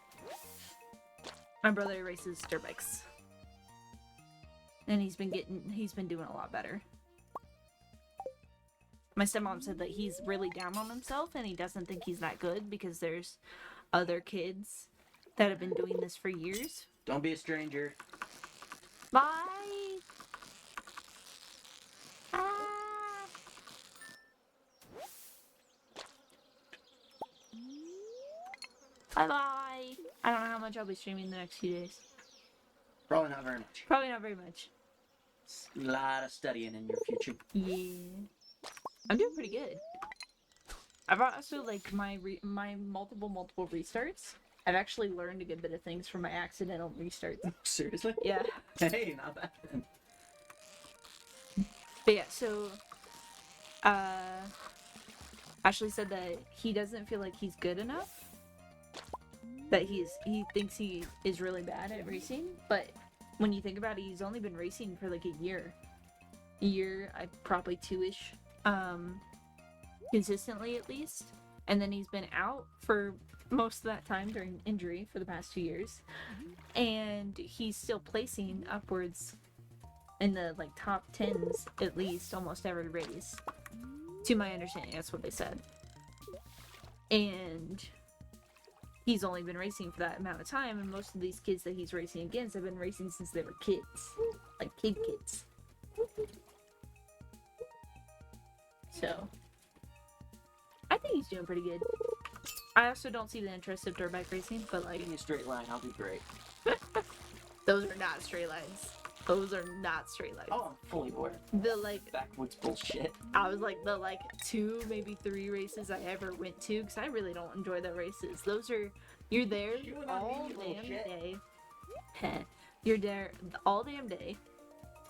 [SPEAKER 1] My brother races dirt bikes. And he's been doing a lot better. My stepmom said that he's really down on himself and he doesn't think he's that good because there's other kids that have been doing this for years.
[SPEAKER 2] Don't be a stranger.
[SPEAKER 1] Bye! Ah. Bye-bye! I don't know how much I'll be streaming the next few days.
[SPEAKER 2] Probably not very much.
[SPEAKER 1] Probably not very much.
[SPEAKER 2] A lot of studying in your future.
[SPEAKER 1] Yeah. I'm doing pretty good. I've also, like, my multiple restarts. I've actually learned a good bit of things from my accidental restarts.
[SPEAKER 2] Seriously?
[SPEAKER 1] Yeah.
[SPEAKER 2] Hey, not bad.
[SPEAKER 1] But yeah, so, Ashley said that he doesn't feel like he's good enough. That he thinks he is really bad at racing, but when you think about it, he's only been racing for like a year, probably 2-ish, consistently at least, and then he's been out for most of that time during injury for the past 2 years, and he's still placing upwards in the like top 10s at least almost every race, to my understanding. That's what they said. And he's only been racing for that amount of time, and most of these kids that he's racing against have been racing since they were kids. Like, kids. So, I think he's doing pretty good. I also don't see the interest of dirt bike racing, but like...
[SPEAKER 2] Give me a straight line, I'll be great.
[SPEAKER 1] Those are not straight lines. Those are not straight lines.
[SPEAKER 2] Oh, I'm fully bored.
[SPEAKER 1] The, like...
[SPEAKER 2] Backwoods bullshit.
[SPEAKER 1] I was like, the, like, 2, maybe 3 races I ever went to, because I really don't enjoy the races. Those are... You're there all damn day. You're there all damn day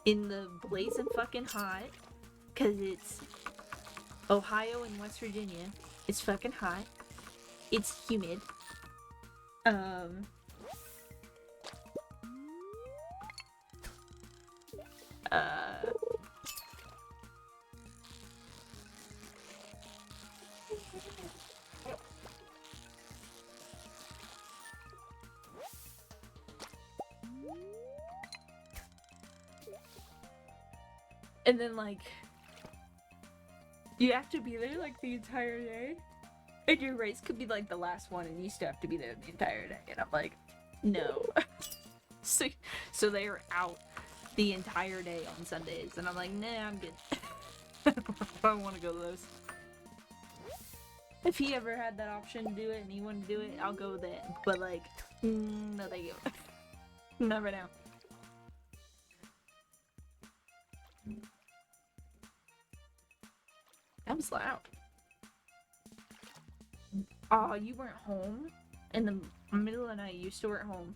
[SPEAKER 1] in the blazing fucking hot, because it's Ohio and West Virginia. It's fucking hot. It's humid. And then, like, you have to be there, like, the entire day. And your race could be, like, the last one, and you still have to be there the entire day. And I'm like, no. So they were out the entire day on Sundays, and I'm like, nah, I'm good. I don't want to go to those. If he ever had that option to do it and he wanted to do it, I'll go then. But like, no thank you. Not right now. That was loud. Oh, you weren't home in the middle of the night. You still weren't home.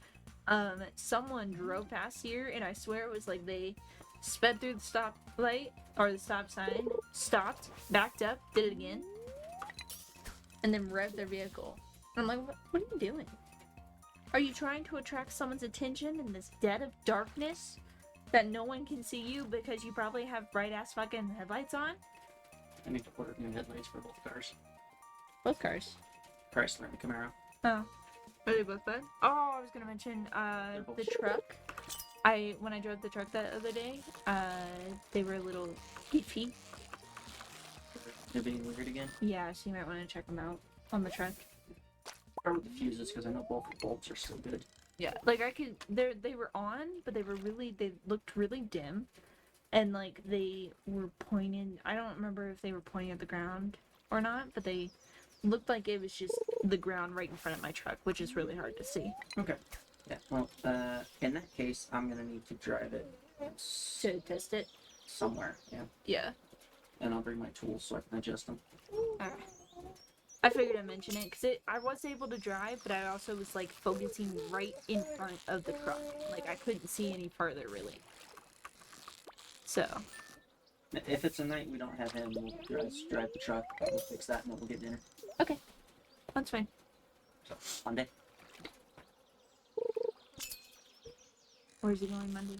[SPEAKER 1] Someone drove past here, and I swear it was like they sped through the stop light or the stop sign, stopped, backed up, did it again, and then revved their vehicle. And I'm like, what are you doing? Are you trying to attract someone's attention in this dead of darkness that no one can see you because you probably have bright ass fucking headlights on?
[SPEAKER 2] I need to order new headlights for both cars.
[SPEAKER 1] Both cars.
[SPEAKER 2] Chrysler and Camaro.
[SPEAKER 1] Oh. Are they both bad? Oh, I was gonna mention the truck. When I drove the truck that other day, they were a little iffy.
[SPEAKER 2] They're being weird again?
[SPEAKER 1] Yeah, so you might want to check them out on the truck.
[SPEAKER 2] Start with the fuses because I know both the bolts are still good.
[SPEAKER 1] Yeah, like they were on, but they looked really dim, and like they were pointed. I don't remember if they were pointing at the ground or not, but they looked like it was just the ground right in front of my truck, which is really hard to see.
[SPEAKER 2] Okay. Yeah. Well, in that case, I'm gonna need to drive it
[SPEAKER 1] To test it.
[SPEAKER 2] somewhere. Yeah.
[SPEAKER 1] Yeah.
[SPEAKER 2] And I'll bring my tools so I can adjust them.
[SPEAKER 1] I figured I'd mention it because I was able to drive, but I also was like focusing right in front of the truck. Like I couldn't see any farther really. So.
[SPEAKER 2] If it's a night we don't have him, we'll drive the truck. We'll fix that and then we'll get dinner.
[SPEAKER 1] Okay. That's fine.
[SPEAKER 2] So, Monday.
[SPEAKER 1] Where's he going Monday?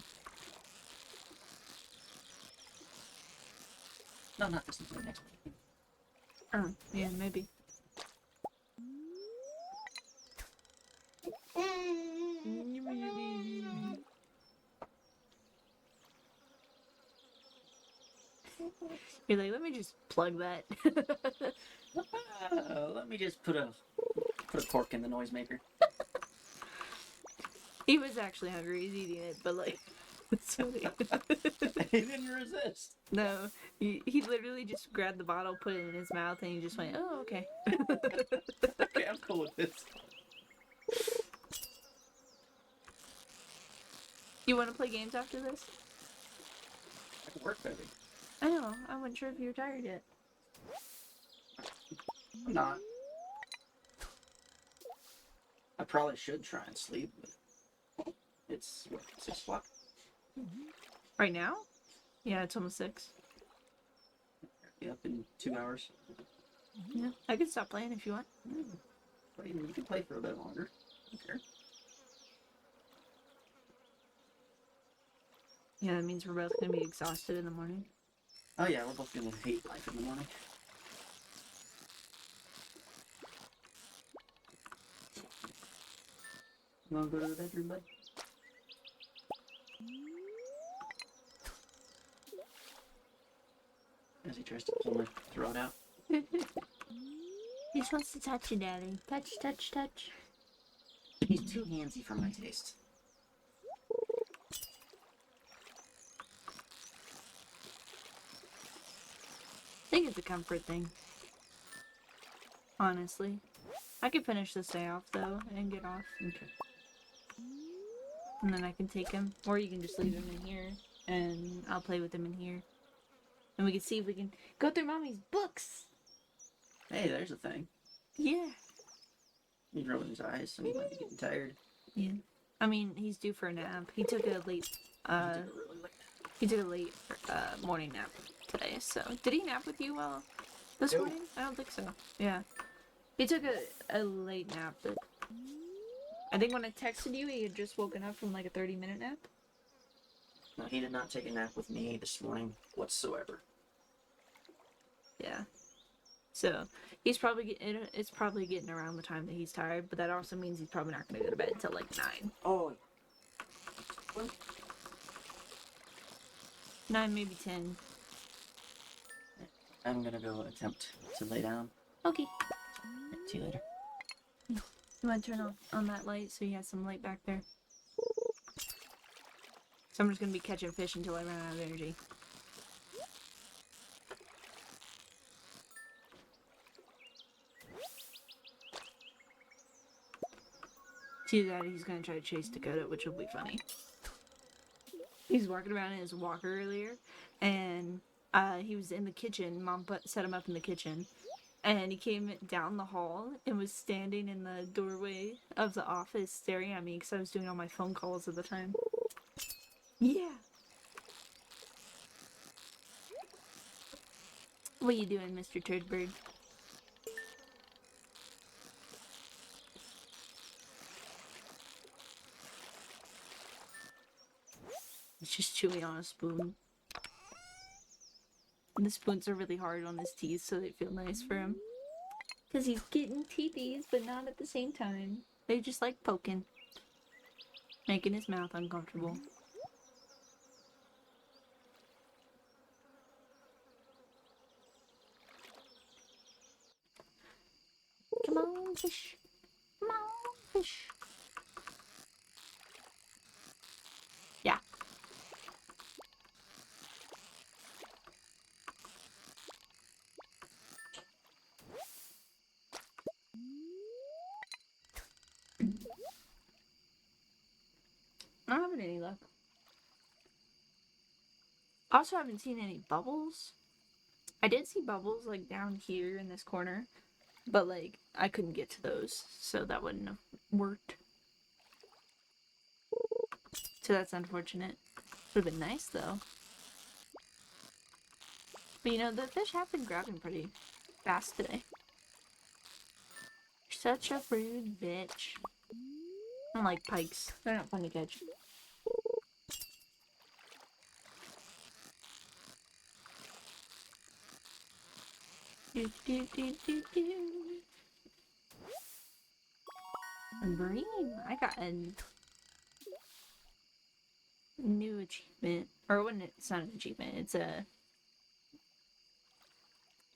[SPEAKER 2] No, not this Monday, next week.
[SPEAKER 1] Oh, yeah, maybe. You're like, let me just plug that.
[SPEAKER 2] Let me just put a cork in the noisemaker.
[SPEAKER 1] He was actually hungry. He's eating it, but like, it's funny.
[SPEAKER 2] He didn't resist.
[SPEAKER 1] No, he literally just grabbed the bottle, put it in his mouth, and he just went, "Oh, okay."
[SPEAKER 2] Okay, I'm cool with this.
[SPEAKER 1] You want to play games after this?
[SPEAKER 2] I can work, baby.
[SPEAKER 1] I know. I wasn't sure if you were tired yet.
[SPEAKER 2] I'm not. I probably should try and sleep, but it's what, 6 o'clock?
[SPEAKER 1] Right now? Yeah, it's almost 6.
[SPEAKER 2] Be up in 2 hours.
[SPEAKER 1] Yeah, I could stop playing if you want.
[SPEAKER 2] You can play for a bit longer. I don't care.
[SPEAKER 1] Yeah, that means we're both gonna be exhausted in the morning.
[SPEAKER 2] Oh yeah, we're both gonna hate life in the morning. You wanna go to the bedroom, bud? As he tries to pull my throat out.
[SPEAKER 1] He just wants to touch you, Daddy. Touch, touch, touch.
[SPEAKER 2] He's too handsy for my taste.
[SPEAKER 1] I think it's a comfort thing. Honestly. I could finish this day off, though, and get off.
[SPEAKER 2] Okay.
[SPEAKER 1] And then I can take him. Or you can just leave him in here, and I'll play with him in here. And we can see if we can go through Mommy's books!
[SPEAKER 2] Hey, there's a thing.
[SPEAKER 1] Yeah.
[SPEAKER 2] He's rubbing his eyes, so he might be getting tired.
[SPEAKER 1] Yeah. I mean, he's due for a nap. He took a late, morning nap today, so. Did he nap with you, this
[SPEAKER 2] No.
[SPEAKER 1] morning? I don't think so. Yeah. He took a late nap, but I think when I texted you, he had just woken up from like a 30-minute nap.
[SPEAKER 2] No, he did not take a nap with me this morning whatsoever.
[SPEAKER 1] Yeah. So, it's probably getting around the time that he's tired, but that also means he's probably not going to go to bed until like 9.
[SPEAKER 2] Oh.
[SPEAKER 1] 9, maybe 10.
[SPEAKER 2] I'm gonna go attempt to lay down.
[SPEAKER 1] Okay.
[SPEAKER 2] See you later.
[SPEAKER 1] You want to turn on that light so he has some light back there? So I'm just gonna be catching fish until I run out of energy. See that he's gonna try to chase Dakota, which will be funny. He's walking around in his walker earlier, and he was in the kitchen. Mom set him up in the kitchen, and he came down the hall and was standing in the doorway of the office staring at me because I was doing all my phone calls at the time. Yeah. What you doing, Mr. Turdbird? He's just chewing on a spoon. And the spoons are really hard on his teeth, so they feel nice for him. Because he's getting teethies, but not at the same time. They just like poking. Making his mouth uncomfortable. Come on, fish. Come on, fish. Yeah. I'm not having any luck. Also, I haven't seen any bubbles. I did see bubbles, like, down here in this corner. But, like, I couldn't get to those. So that wouldn't have worked. So that's unfortunate. Would have been nice, though. But, you know, the fish have been grabbing pretty fast today. You're such a rude bitch. I don't like pikes. They're not fun to catch. Do, do, do, do, do. Green. I got a new achievement. Or when it's not an achievement, it's a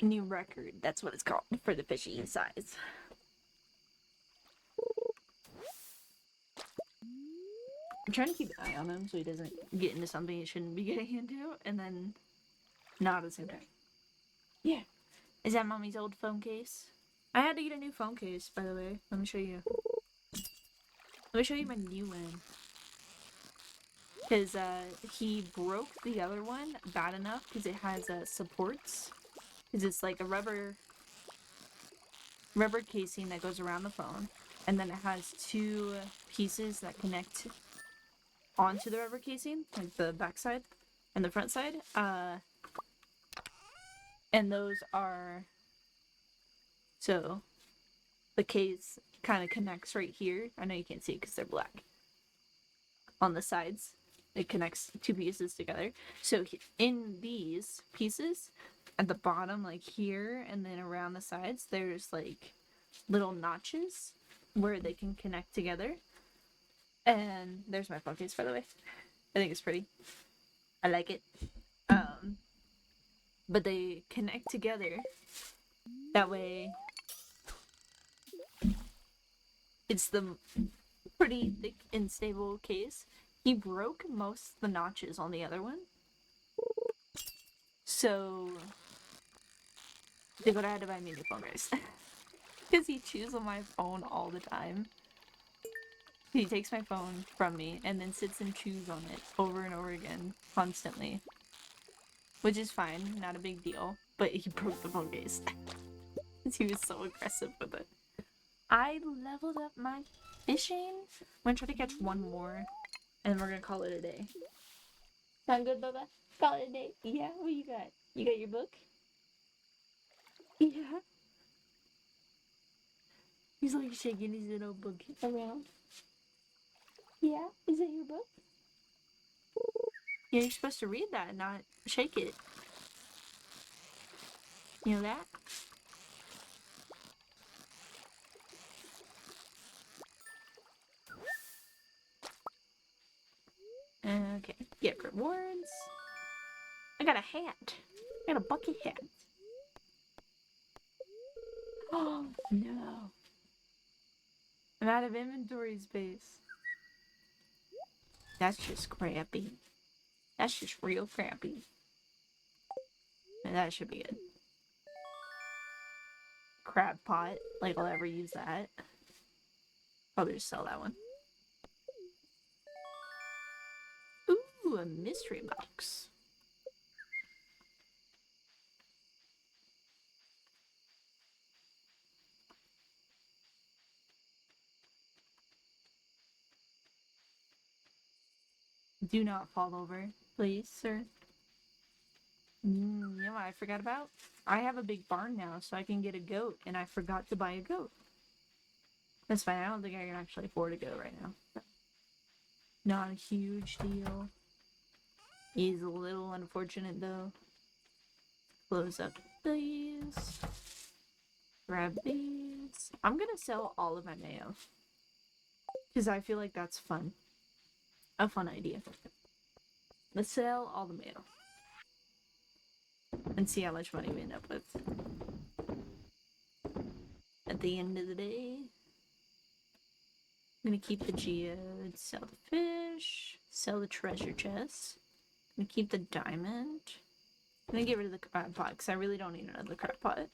[SPEAKER 1] new record. That's what it's called for the fishy size. I'm trying to keep an eye on him so he doesn't get into something he shouldn't be getting into, and then not at the same time. Yeah. Is that mommy's old phone case? I had to get a new phone case, by the way. Let me show you. Let me show you my new one. Because he broke the other one bad enough because it has supports. Because it's like a rubber casing that goes around the phone. And then it has two pieces that connect onto the rubber casing, like the back side and the front side. And those are... So, the case kind of connects right here. I know you can't see it because they're black. On the sides, it connects two pieces together. So in these pieces, at the bottom, like here, and then around the sides, there's like little notches where they can connect together. And there's my phone case, by the way. I think it's pretty. I like it. But they connect together. That way, it's the pretty thick and stable case. He broke most of the notches on the other one. So, Dakota had to buy me a new phone, guys. Because he chews on my phone all the time. He takes my phone from me and then sits and chews on it over and over again, constantly. Which is fine, not a big deal. But he broke the phone case. He was so aggressive with it. I leveled up my fishing. I'm gonna try to catch one more. And we're gonna call it a day. Sound good, Bubba? Call it a day. Yeah? What you got? You got your book? Yeah. He's like shaking his little book around. Yeah? Is that your book? Yeah, you're supposed to read that and not shake it. You know that? Okay. Get rewards. I got a hat. I got a bucket hat. Oh, no. I'm out of inventory space. That's just crappy. That's just real crappy. And that should be good. Crab pot. Like, I'll ever use that. Probably just sell that one. Ooh, a mystery box. Do not fall over, please, sir. You know what I forgot about? I have a big barn now, so I can get a goat, and I forgot to buy a goat. That's fine. I don't think I can actually afford a goat right now. Not a huge deal. Is a little unfortunate though. Close up these. Grab these. I'm gonna sell all of my mayo. Because I feel like that's fun. A fun idea. Let's sell all the mayo. And see how much money we end up with. At the end of the day. I'm gonna keep the geode, sell the fish, sell the treasure chest. I'm gonna keep the diamond. I'm gonna get rid of the crab pot because I really don't need another crab pot.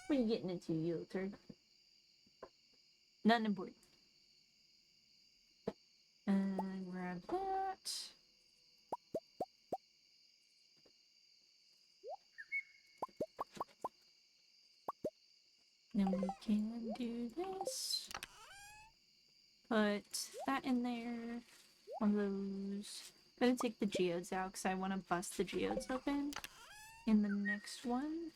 [SPEAKER 1] What are you getting into, you little turd? Nothing important. And grab that. Then we can do this. Put that in there. One of those. I'm gonna take the geodes out because I want to bust the geodes open in the next one.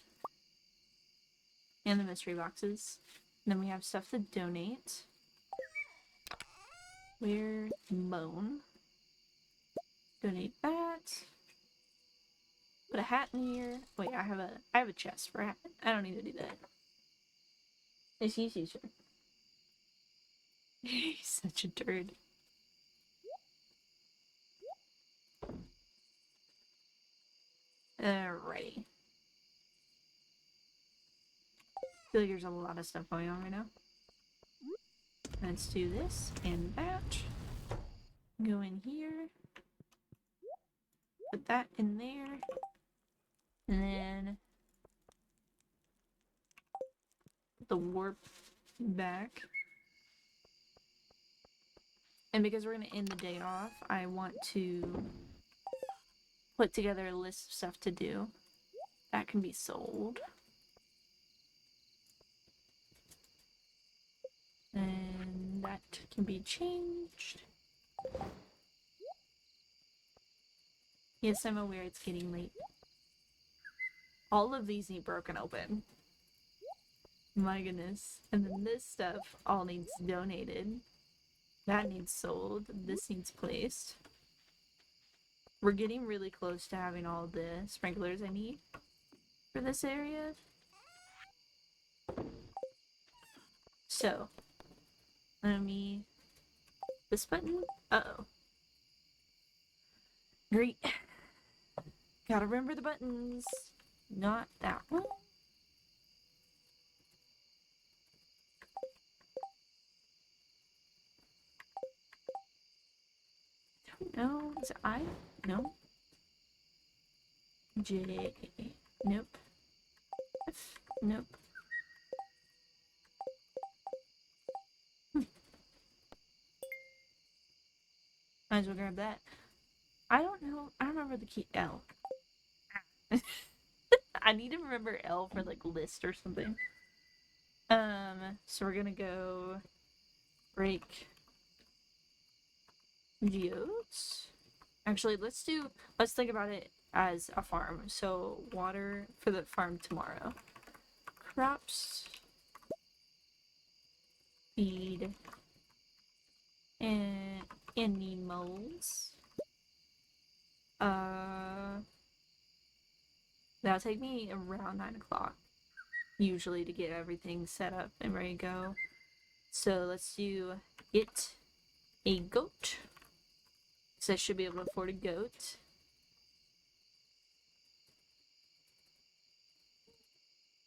[SPEAKER 1] And the mystery boxes. And then we have stuff to donate. We're bone. Donate that. Put a hat in here. Wait, I have a chest for a hat. I don't need to do that. It's easy, sure. He's such a turd. Alrighty. I feel like there's a lot of stuff going on right now. Let's do this and that. Go in here. Put that in there. And then put the warp back. And because we're going to end the day off, I want to put together a list of stuff to do. That can be sold. And that can be changed. Yes, I'm aware it's getting late. All of these need broken open. My goodness. And then this stuff all needs donated. That needs sold. This needs placed. We're getting really close to having all the sprinklers I need for this area. So, let me... This button? Uh-oh. Great. Gotta remember the buttons. Not that one. No, is it I? No. J. Nope. F. Nope. Might as well grab that. I don't know. I don't remember the key. L. I need to remember L for like list or something. So we're gonna go break geodes. Actually, let's think about it as a farm. So water for the farm tomorrow. Crops. Feed. And animals. That'll take me around 9 o'clock. Usually to get everything set up and ready to go. So let's do get a goat. So I should be able to afford a goat.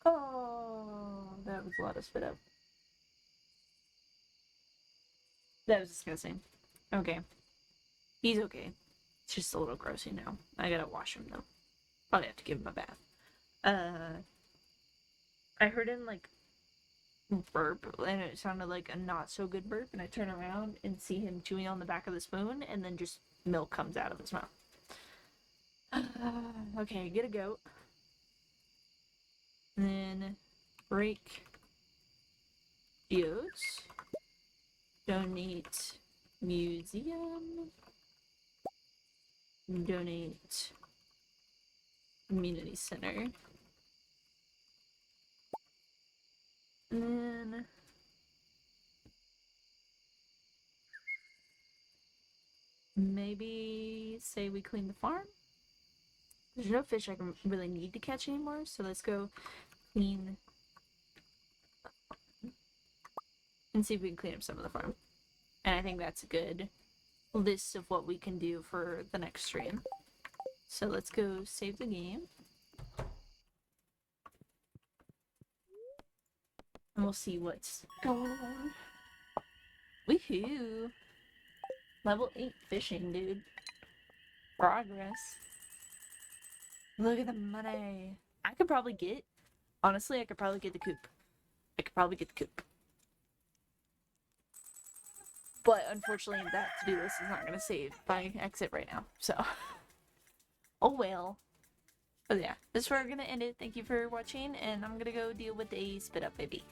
[SPEAKER 1] Oh, that was a lot of spit up. That was disgusting. Okay. He's okay. It's just a little grossy now. I gotta wash him though. Probably have to give him a bath. I heard him like burp and it sounded like a not so good burp, and I turn around and see him chewing on the back of the spoon and then just milk comes out of his mouth. Okay, get a goat. And then break geodes. Donate museum. Donate community center. And then maybe say we clean the farm. There's no fish I can really need to catch anymore, so let's go clean and see if we can clean up some of the farm. And I think that's a good list of what we can do for the next stream. So let's go save the game. And we'll see what's going on. Woohoo! Level 8 fishing, dude. Progress. Look at the money. I could probably get, honestly, I could probably get the coop. I could probably get the coop. But unfortunately, that to-do list is not going to save if I exit right now. So, oh well. But yeah, this is where we're going to end it. Thank you for watching, and I'm going to go deal with a spit up baby.